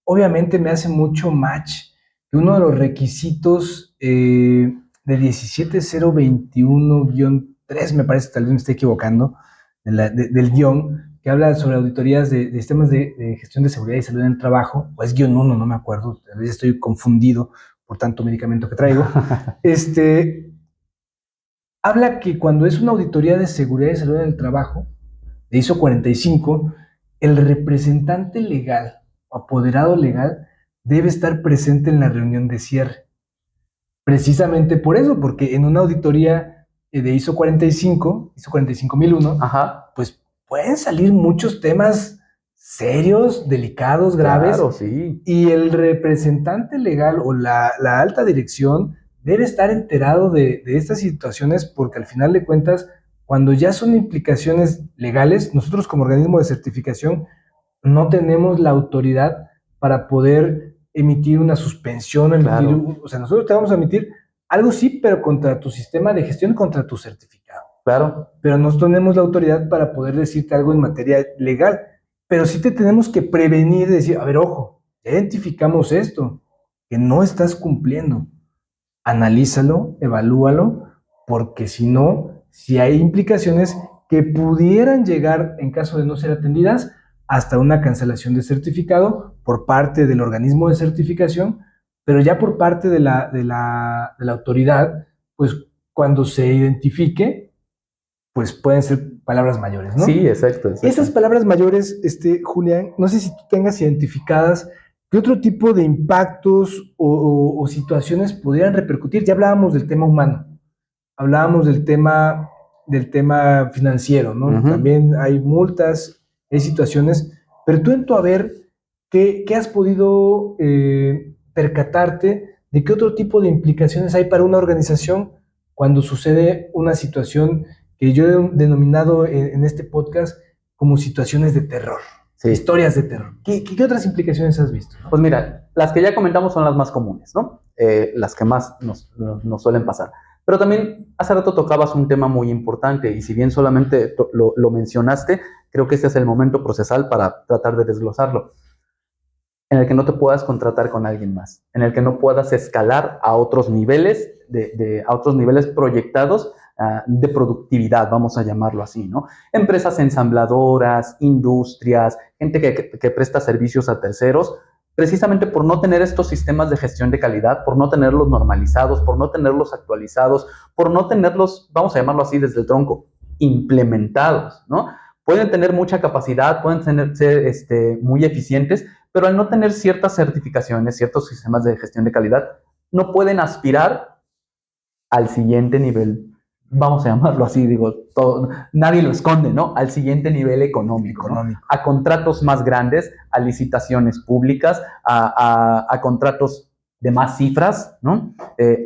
obviamente me hace mucho match que uno de los requisitos de 17021-3, me parece, tal vez me esté equivocando, del guión, que habla sobre auditorías de sistemas de gestión de seguridad y salud en el trabajo, o es guión 1, no me acuerdo, a veces estoy confundido por tanto medicamento que traigo, habla que cuando es una auditoría de seguridad y salud en el trabajo, de ISO 45, el representante legal o apoderado legal debe estar presente en la reunión de cierre. Precisamente por eso, porque en una auditoría de ISO 45, ISO 45001, pues pueden salir muchos temas serios, delicados, graves. Claro, sí. Y el representante legal o la alta dirección debe estar enterado de estas situaciones, porque al final de cuentas, cuando ya son implicaciones legales, nosotros como organismo de certificación no tenemos la autoridad para poder emitir una suspensión, claro, o sea, nosotros te vamos a emitir algo sí, pero contra tu sistema de gestión, contra tu certificado. Claro. Pero no tenemos la autoridad para poder decirte algo en materia legal. Pero sí te tenemos que prevenir, decir, a ver, ojo, identificamos esto, que no estás cumpliendo. Analízalo, evalúalo, porque si no, si hay implicaciones que pudieran llegar, en caso de no ser atendidas, hasta una cancelación de certificado por parte del organismo de certificación, pero ya por parte de la autoridad, pues cuando se identifique, pues pueden ser palabras mayores, ¿no? Sí, exacto. Esas palabras mayores, Julián, no sé si tú tengas identificadas qué otro tipo de impactos o situaciones podrían repercutir. Ya hablábamos del tema humano, hablábamos del tema financiero, ¿no? Uh-huh. También hay multas, hay situaciones, pero tú en tu haber, ¿qué has podido percatarte de qué otro tipo de implicaciones hay para una organización cuando sucede una situación que yo he denominado en este podcast como situaciones de terror? Sí. Historias de terror. ¿Qué otras implicaciones has visto, ¿no? Pues mira, las que ya comentamos son las más comunes, ¿no? Las que más nos suelen pasar. Pero también hace rato tocabas un tema muy importante y si bien solamente lo mencionaste, creo que este es el momento procesal para tratar de desglosarlo. En el que no te puedas contratar con alguien más, en el que no puedas escalar a otros niveles, a otros niveles proyectados de productividad, vamos a llamarlo así, ¿no? Empresas ensambladoras, industrias, gente que presta servicios a terceros, precisamente por no tener estos sistemas de gestión de calidad, por no tenerlos normalizados, por no tenerlos actualizados, por no tenerlos, vamos a llamarlo así desde el tronco, implementados, ¿no? Pueden tener mucha capacidad, pueden ser muy eficientes, pero al no tener ciertas certificaciones, ciertos sistemas de gestión de calidad, no pueden aspirar al siguiente nivel. Vamos a llamarlo así, digo, nadie lo esconde, ¿no? Al siguiente nivel económico. ¿No? A contratos más grandes, a licitaciones públicas, a contratos de más cifras, ¿no?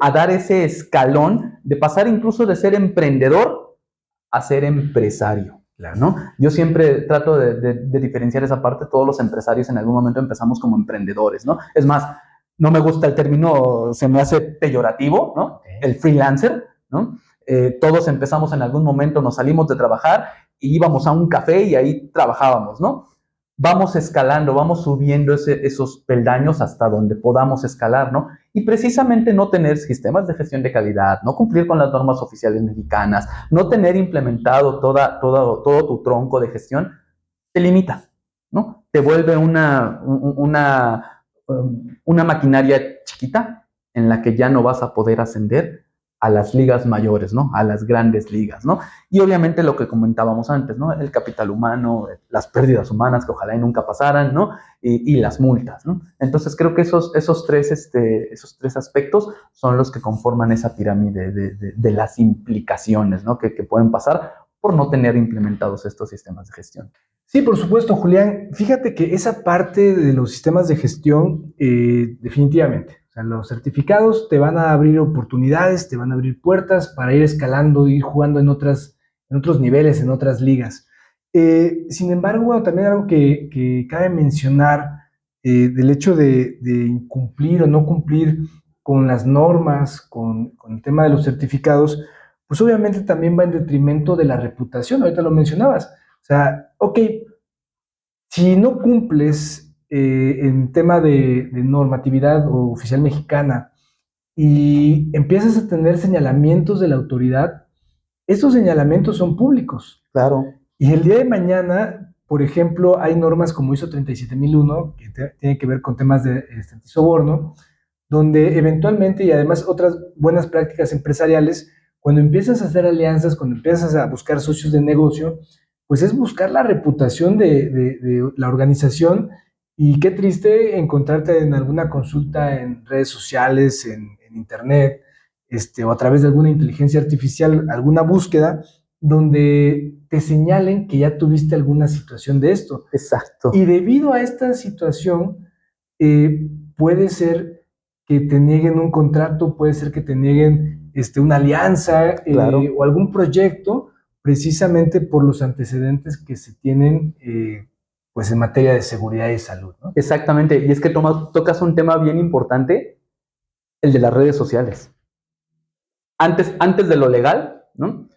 A dar ese escalón de pasar incluso de ser emprendedor a ser empresario, ¿no? Yo siempre trato de diferenciar esa parte. Todos los empresarios en algún momento empezamos como emprendedores, ¿no? Es más, no me gusta el término, se me hace peyorativo, ¿no? El freelancer, ¿no? Todos empezamos en algún momento, nos salimos de trabajar y íbamos a un café y ahí trabajábamos, ¿no? Vamos escalando, vamos subiendo esos peldaños hasta donde podamos escalar, ¿no? Y precisamente no tener sistemas de gestión de calidad, no cumplir con las normas oficiales mexicanas, no tener implementado todo tu tronco de gestión, te limita, ¿no? Te vuelve una maquinaria chiquita en la que ya no vas a poder ascender a las ligas mayores, ¿no? A las grandes ligas, ¿no? Y obviamente lo que comentábamos antes, ¿no? El capital humano, las pérdidas humanas que ojalá y nunca pasaran, ¿no? Y las multas, ¿no? Entonces creo que esos tres aspectos son los que conforman esa pirámide de las implicaciones, ¿no? Que pueden pasar por no tener implementados estos sistemas de gestión. Sí, por supuesto, Julián. Fíjate que esa parte de los sistemas de gestión, definitivamente, o sea, los certificados te van a abrir oportunidades, te van a abrir puertas para ir escalando, ir jugando en otros niveles, en otras ligas. Sin embargo, bueno, también algo que cabe mencionar del hecho de incumplir o no cumplir con las normas, con el tema de los certificados, pues obviamente también va en detrimento de la reputación. Ahorita lo mencionabas. O sea, ok, si no cumples en tema de normatividad o oficial mexicana y empiezas a tener señalamientos de la autoridad, estos señalamientos son públicos. Claro. Y el día de mañana, por ejemplo, hay normas como ISO 37001, que tiene que ver con temas de antisoborno, donde eventualmente, y además otras buenas prácticas empresariales, cuando empiezas a hacer alianzas, cuando empiezas a buscar socios de negocio, pues es buscar la reputación de la organización. Y qué triste encontrarte en alguna consulta en redes sociales, en internet, o a través de alguna inteligencia artificial, alguna búsqueda, donde te señalen que ya tuviste alguna situación de esto. Exacto. Y debido a esta situación, puede ser que te nieguen un contrato, puede ser que te nieguen una alianza, claro, o algún proyecto, precisamente por los antecedentes que se tienen pues en materia de seguridad y salud, ¿no? Exactamente, y es que tocas un tema bien importante, el de las redes sociales. Antes de lo legal, ¿no?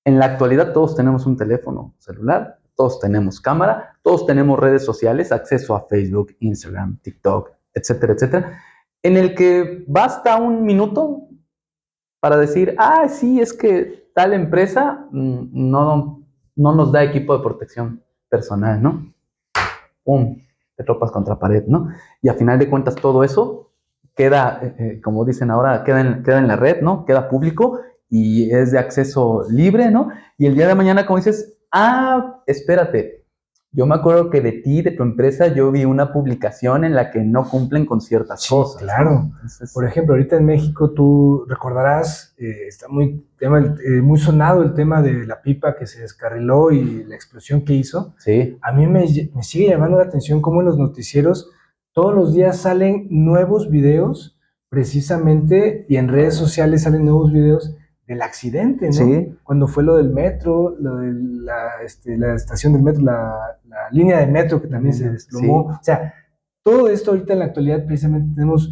En la actualidad todos tenemos un teléfono celular, todos tenemos cámara, todos tenemos redes sociales, acceso a Facebook, Instagram, TikTok, etcétera, etcétera, en el que basta un minuto para decir, sí, es que tal empresa no nos da equipo de protección personal, ¿no? ¡Pum! Te topas contra pared, ¿no? Y a final de cuentas todo eso queda, como dicen ahora, queda en la red, ¿no? Queda público y es de acceso libre, ¿no? Y el día de mañana, como dices, espérate, yo me acuerdo que de ti, de tu empresa, yo vi una publicación en la que no cumplen con ciertas cosas. Claro. ¿No? Entonces, por ejemplo, ahorita en México, tú recordarás, está muy sonado el tema de la pipa que se descarriló y la explosión que hizo. Sí. A mí me sigue llamando la atención cómo en los noticieros todos los días salen nuevos videos, precisamente, y en redes sociales salen nuevos videos del accidente, ¿no? Sí. Cuando fue lo del metro, lo de la estación del metro, la línea de metro que también se desplomó. Sí. O sea, todo esto ahorita en la actualidad precisamente tenemos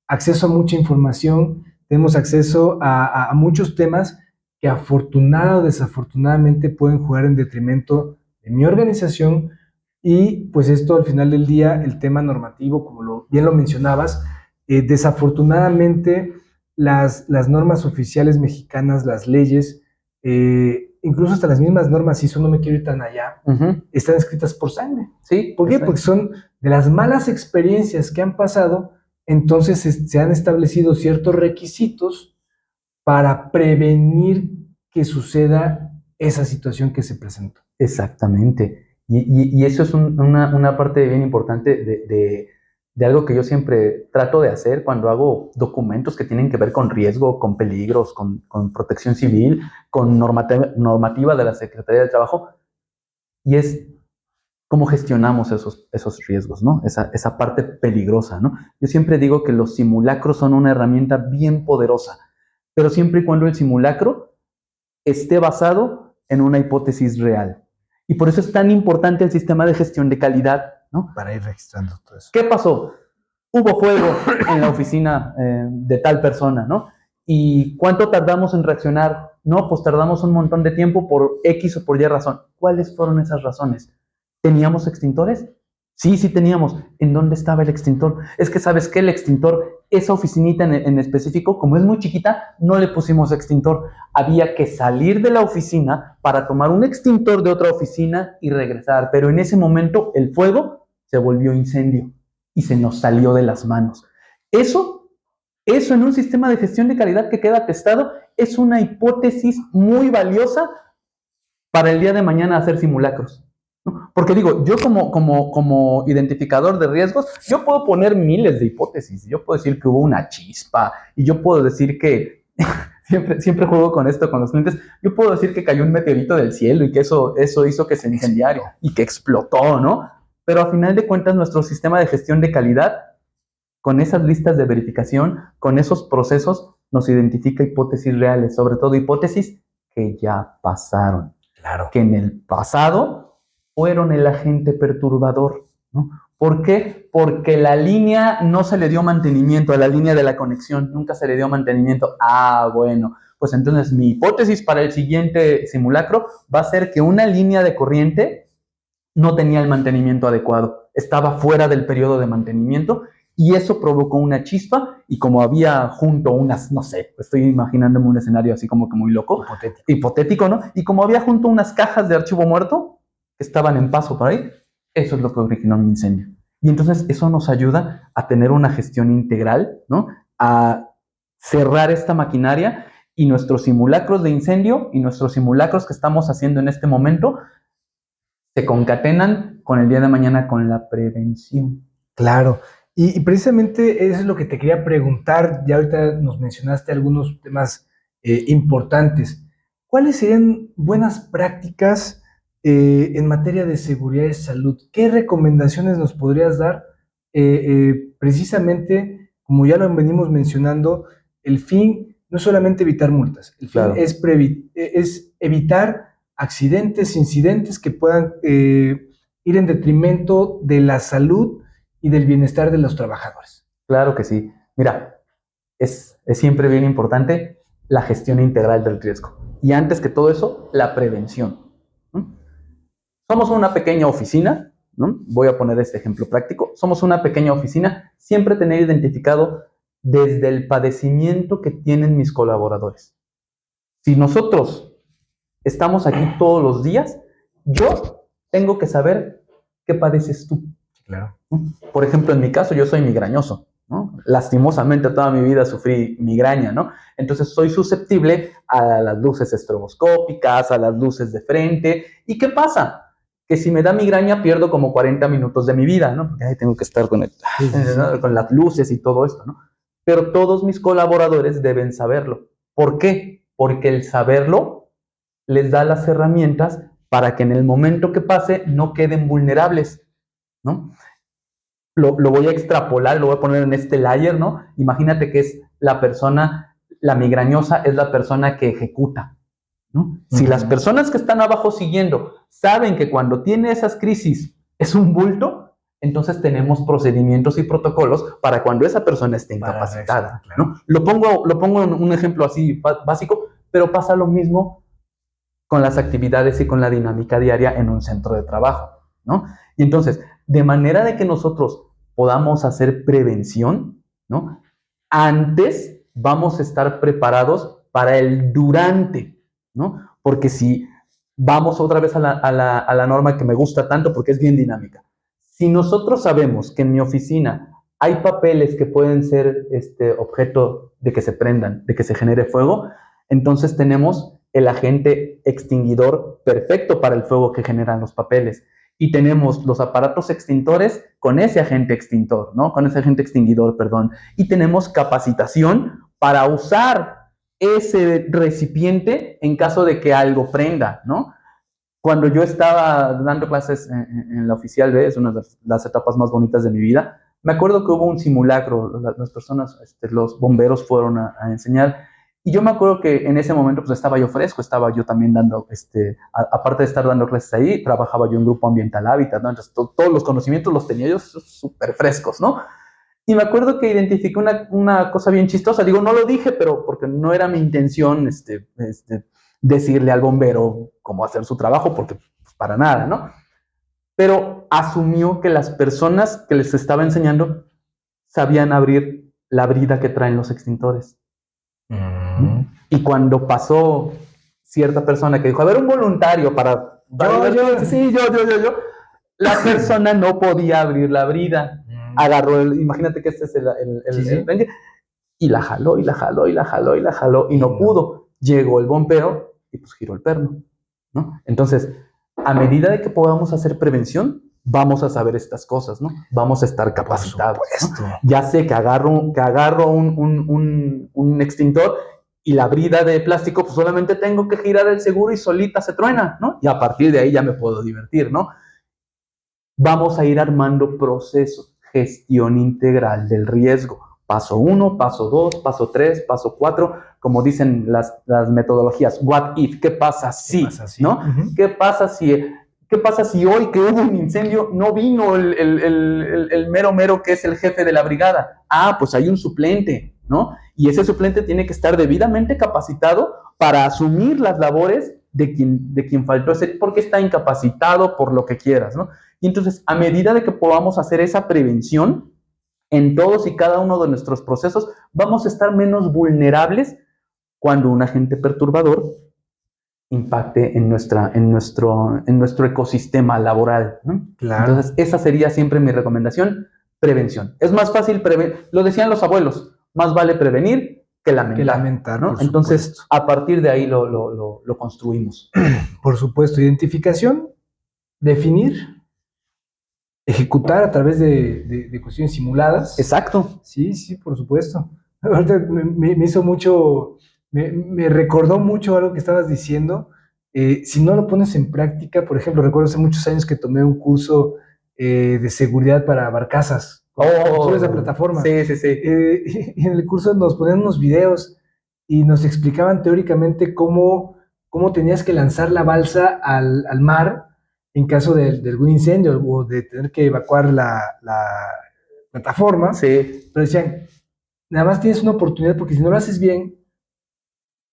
acceso a mucha información, tenemos acceso a muchos temas que afortunado o desafortunadamente pueden jugar en detrimento de mi organización y pues esto al final del día, el tema normativo, como bien lo mencionabas, desafortunadamente las normas oficiales mexicanas, las leyes, incluso hasta las mismas normas ISO, no me quiero ir tan allá, están escritas por sangre. Sí. ¿Por qué? Porque son de las malas experiencias que han pasado, entonces se han establecido ciertos requisitos para prevenir que suceda esa situación que se presentó. Exactamente. Y eso es una parte bien importante de algo que yo siempre trato de hacer cuando hago documentos que tienen que ver con riesgo, con peligros, con protección civil, con normativa de la Secretaría de Trabajo, y es cómo gestionamos esos riesgos, ¿no? Esa parte peligrosa, ¿no? Yo siempre digo que los simulacros son una herramienta bien poderosa, pero siempre y cuando el simulacro esté basado en una hipótesis real. Y por eso es tan importante el sistema de gestión de calidad, ¿no? Para ir registrando todo eso. ¿Qué pasó? Hubo fuego en la oficina de tal persona, ¿no? ¿Y cuánto tardamos en reaccionar? No, pues tardamos un montón de tiempo por X o por Y razón. ¿Cuáles fueron esas razones? ¿Teníamos extintores? Sí, sí teníamos. ¿En dónde estaba el extintor? Es que, ¿sabes qué? El extintor, esa oficinita en específico, como es muy chiquita, no le pusimos extintor. Había que salir de la oficina para tomar un extintor de otra oficina y regresar. Pero en ese momento el fuego se volvió incendio y se nos salió de las manos. Eso en un sistema de gestión de calidad que queda testado es una hipótesis muy valiosa para el día de mañana hacer simulacros. ¿No? Porque digo, yo como identificador de riesgos, yo puedo poner miles de hipótesis. Yo puedo decir que hubo una chispa y yo puedo decir que, siempre juego con esto con los clientes, yo puedo decir que cayó un meteorito del cielo y que eso hizo que se incendiara y que explotó, ¿no? Pero a final de cuentas nuestro sistema de gestión de calidad, con esas listas de verificación, con esos procesos, nos identifica hipótesis reales, sobre todo hipótesis que ya pasaron. Claro. Que en el pasado fueron el agente perturbador, ¿no? ¿Por qué? Porque la línea no se le dio mantenimiento, a la línea de la conexión nunca se le dio mantenimiento. Ah, bueno, pues entonces mi hipótesis para el siguiente simulacro va a ser que una línea de corriente no tenía el mantenimiento adecuado, estaba fuera del periodo de mantenimiento y eso provocó una chispa y como había junto unas, no sé, estoy imaginándome un escenario así como que muy loco, hipotético, ¿no? Y como había junto unas cajas de archivo muerto que estaban en paso por ahí, eso es lo que originó un incendio. Y entonces eso nos ayuda a tener una gestión integral, ¿no? A cerrar esta maquinaria y nuestros simulacros de incendio y nuestros simulacros que estamos haciendo en este momento se concatenan con el día de mañana con la prevención. Claro. Y precisamente eso es lo que te quería preguntar. Ya ahorita nos mencionaste algunos temas importantes. ¿Cuáles serían buenas prácticas en materia de seguridad y salud? ¿Qué recomendaciones nos podrías dar? Precisamente, como ya lo venimos mencionando, el fin no es solamente evitar multas, el fin Claro. es evitar accidentes, incidentes que puedan ir en detrimento de la salud y del bienestar de los trabajadores. Claro que sí. Mira, es siempre bien importante la gestión integral del riesgo. Y antes que todo eso, la prevención. ¿No? Somos una pequeña oficina, ¿no? Voy a poner este ejemplo práctico. Somos una pequeña oficina, siempre tener identificado desde el padecimiento que tienen mis colaboradores. Si nosotros estamos aquí todos los días, yo tengo que saber qué padeces tú. Claro. Por ejemplo, en mi caso, yo soy migrañoso, ¿no? Lastimosamente toda mi vida sufrí migraña, ¿no? Entonces soy susceptible a las luces estroboscópicas, a las luces de frente. ¿Y qué pasa? Que si me da migraña pierdo como 40 minutos de mi vida, ¿no? Porque ahí tengo que estar con las luces y todo esto, ¿no? Pero todos mis colaboradores deben saberlo. ¿Por qué? Porque el saberlo les da las herramientas para que en el momento que pase no queden vulnerables, ¿no? Lo voy a extrapolar, lo voy a poner en este layer, ¿no? Imagínate que es la persona, la migrañosa es la persona que ejecuta, ¿no? Si las personas que están abajo siguiendo saben que cuando tiene esas crisis es un bulto, entonces tenemos procedimientos y protocolos para cuando esa persona esté incapacitada, claro. ¿No? Lo pongo en un ejemplo así básico, pero pasa lo mismo con las actividades y con la dinámica diaria en un centro de trabajo, ¿no? Y entonces, de manera de que nosotros podamos hacer prevención, ¿no? Antes vamos a estar preparados para el durante, ¿no? Porque si vamos otra vez a la norma que me gusta tanto porque es bien dinámica. Si nosotros sabemos que en mi oficina hay papeles que pueden ser objeto de que se prendan, de que se genere fuego, entonces tenemos el agente extinguidor perfecto para el fuego que generan los papeles. Y tenemos los aparatos extintores con ese agente extintor, ¿no? Con ese agente extinguidor, perdón. Y tenemos capacitación para usar ese recipiente en caso de que algo prenda, ¿no? Cuando yo estaba dando clases en la Oficial B, es una de las etapas más bonitas de mi vida, me acuerdo que hubo un simulacro, las personas, los bomberos fueron a enseñar. Y yo me acuerdo que en ese momento pues estaba yo fresco, estaba yo también dando, aparte de estar dando clases ahí, trabajaba yo en Grupo Ambiental Hábitat, ¿no? Entonces todos los conocimientos los tenía yo súper frescos, ¿no? Y me acuerdo que identifiqué una cosa bien chistosa. Digo, no lo dije, pero porque no era mi intención decirle al bombero cómo hacer su trabajo, porque pues, para nada, ¿no? Pero asumió que las personas que les estaba enseñando sabían abrir la brida que traen los extintores. Y cuando pasó cierta persona que dijo, a ver, un voluntario para yo, la persona no podía abrir la brida. Agarró, imagínate que este es el ranger, y la jaló, y no pudo. Llegó el bombero y pues giró el perno, ¿no? Entonces, a medida de que podamos hacer prevención, vamos a saber estas cosas, ¿no? Vamos a estar capacitados, ¿no? Ya sé que agarro un extintor y la brida de plástico, pues solamente tengo que girar el seguro y solita se truena, ¿no? Y a partir de ahí ya me puedo divertir, ¿no? Vamos a ir armando procesos, gestión integral del riesgo. Paso 1, paso 2, paso 3, paso 4, como dicen las metodologías. What if? ¿Qué pasa si? ¿No? ¿Qué pasa si hoy que hubo un incendio no vino el mero que es el jefe de la brigada? Ah, pues hay un suplente, ¿no? Y ese suplente tiene que estar debidamente capacitado para asumir las labores de quien faltó ese, porque está incapacitado, por lo que quieras, ¿no? Y entonces, a medida de que podamos hacer esa prevención en todos y cada uno de nuestros procesos, vamos a estar menos vulnerables cuando un agente perturbador impacte en nuestro ecosistema laboral, ¿no? Claro. Entonces, esa sería siempre mi recomendación, prevención. Es más fácil prevenir, lo decían los abuelos, más vale prevenir que lamentar, ¿no? Entonces, a partir de ahí lo construimos. Por supuesto, identificación, definir, ejecutar a través de cuestiones simuladas. Exacto. Sí, por supuesto. Ahorita me hizo mucho, me recordó mucho algo que estabas diciendo. Si no lo pones en práctica, por ejemplo, recuerdo hace muchos años que tomé un curso de seguridad para barcazas. Sobre esa plataforma. Sí. Y en el curso nos ponían unos videos y nos explicaban teóricamente cómo tenías que lanzar la balsa al mar en caso de algún incendio o de tener que evacuar la plataforma. Sí. Pero decían, nada más tienes una oportunidad porque si no lo haces bien,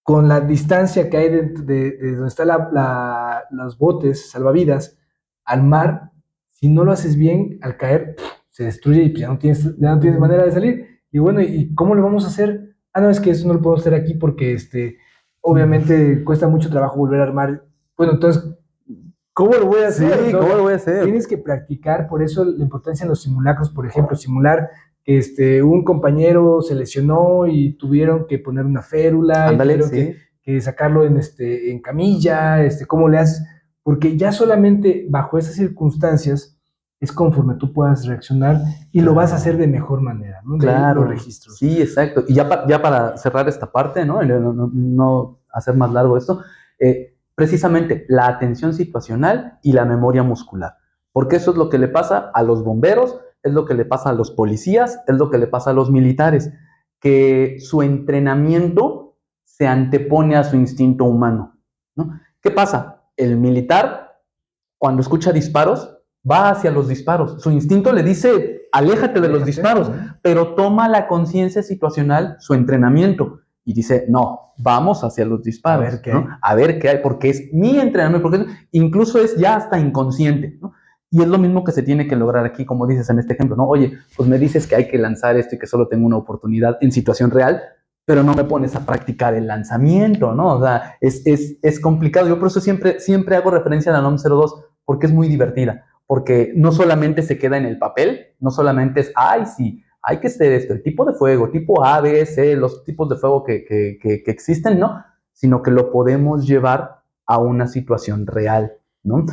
con la distancia que hay de donde están los botes salvavidas al mar, si no lo haces bien, al caer, se destruye y ya no tienes manera de salir. Y bueno, ¿y cómo lo vamos a hacer? Ah, no, es que eso no lo podemos hacer aquí porque obviamente cuesta mucho trabajo volver a armar. Bueno, entonces, ¿cómo lo voy a hacer? Sí, ¿cómo lo voy a hacer? Tienes que practicar, por eso la importancia en los simulacros, por ejemplo, simular que un compañero se lesionó y tuvieron que poner una férula, ándale, y tuvieron que sacarlo en camilla, ¿cómo le haces? Porque ya solamente bajo esas circunstancias es conforme tú puedas reaccionar y lo vas a hacer de mejor manera, ¿no? Claro, los registros. Sí, exacto. Y ya para cerrar esta parte, ¿no? No hacer más largo esto, precisamente la atención situacional y la memoria muscular. Porque eso es lo que le pasa a los bomberos, es lo que le pasa a los policías, es lo que le pasa a los militares, que su entrenamiento se antepone a su instinto humano, ¿no? ¿Qué pasa? El militar, cuando escucha disparos, va hacia los disparos. Su instinto le dice, aléjate de los disparos, pero toma la conciencia situacional, su entrenamiento, y dice, no, vamos hacia los disparos. A ver qué hay, porque es mi entrenamiento, porque incluso es ya hasta inconsciente, ¿no? Y es lo mismo que se tiene que lograr aquí, como dices en este ejemplo, ¿no? Oye, pues me dices que hay que lanzar esto y que solo tengo una oportunidad en situación real, pero no me pones a practicar el lanzamiento, ¿no? O sea, es complicado. Yo por eso siempre hago referencia a la NOM 02, porque es muy divertida, porque no solamente se queda en el papel, no solamente es, sí, hay que hacer esto, el tipo de fuego, tipo A, B, C, los tipos de fuego que existen, ¿no? Sino que lo podemos llevar a una situación real, ¿no?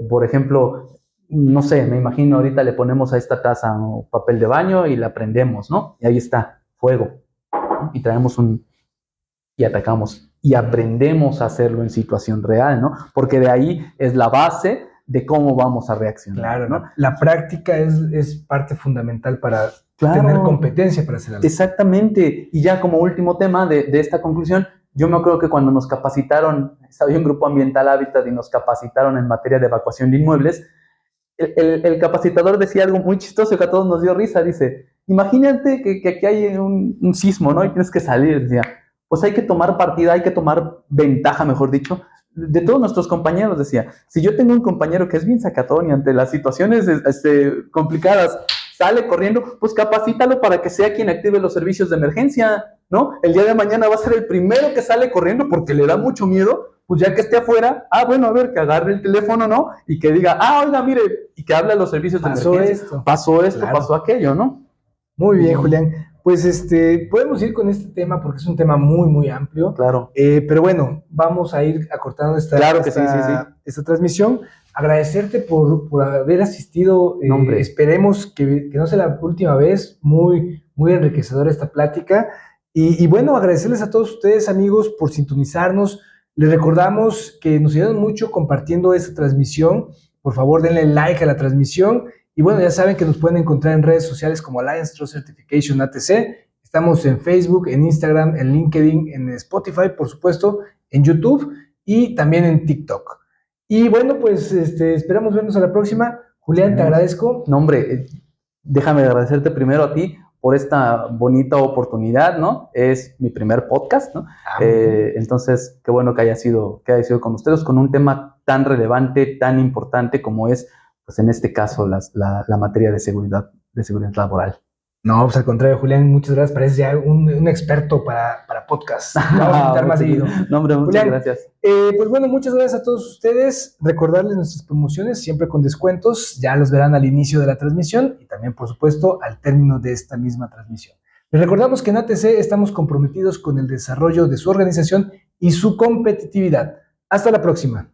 Por ejemplo, no sé, me imagino ahorita le ponemos a esta taza un papel de baño y la prendemos, ¿no? Y ahí está, fuego. Y traemos y atacamos. Y aprendemos a hacerlo en situación real, ¿no? Porque de ahí es la base de cómo vamos a reaccionar. Claro, ¿no? La práctica es parte fundamental para tener competencia para hacer algo. Exactamente. Y ya como último tema de esta conclusión, yo me acuerdo que cuando nos capacitaron, había un grupo ambiental Hábitat y nos capacitaron en materia de evacuación de inmuebles, el capacitador decía algo muy chistoso que a todos nos dio risa, dice, imagínate que aquí hay un sismo, ¿no? Y tienes que salir, decía, pues hay que tomar partida, hay que tomar ventaja, mejor dicho, de todos nuestros compañeros, decía. Si yo tengo un compañero que es bien sacatón y ante las situaciones complicadas sale corriendo, pues capacítalo para que sea quien active los servicios de emergencia, ¿no? El día de mañana va a ser el primero que sale corriendo porque le da mucho miedo, pues ya que esté afuera, bueno, a ver, que agarre el teléfono, ¿no? Y que diga, oiga, mire, y que hable a los servicios de emergencia. Pasó esto, claro. Pasó aquello, ¿no? Muy bien, Julián. Pues podemos ir con este tema porque es un tema muy, muy amplio. Claro. Pero bueno, vamos a ir acortando esta transmisión. Agradecerte por haber asistido. Esperemos que no sea la última vez. Muy, muy enriquecedora esta plática. Y bueno, agradecerles a todos ustedes, amigos, por sintonizarnos. Les recordamos que nos ayudan mucho compartiendo esta transmisión. Por favor, denle like a la transmisión. Y bueno, ya saben que nos pueden encontrar en redes sociales como Alliance Trust Certification ATC. Estamos en Facebook, en Instagram, en LinkedIn, en Spotify, por supuesto, en YouTube y también en TikTok. Y bueno, pues esperamos vernos a la próxima. Julián, te agradezco. No, hombre, déjame agradecerte primero a ti por esta bonita oportunidad, ¿no? Es mi primer podcast, ¿no? Entonces, qué bueno que haya sido con ustedes, con un tema tan relevante, tan importante como es, pues en este caso, la materia de seguridad laboral. No, pues al contrario, Julián, muchas gracias. Pareces ya un experto para podcast. Vamos a invitar más seguido. No, hombre, muchas gracias. Pues bueno, muchas gracias a todos ustedes. Recordarles nuestras promociones, siempre con descuentos. Ya los verán al inicio de la transmisión y también, por supuesto, al término de esta misma transmisión. Les recordamos que en ATC estamos comprometidos con el desarrollo de su organización y su competitividad. Hasta la próxima.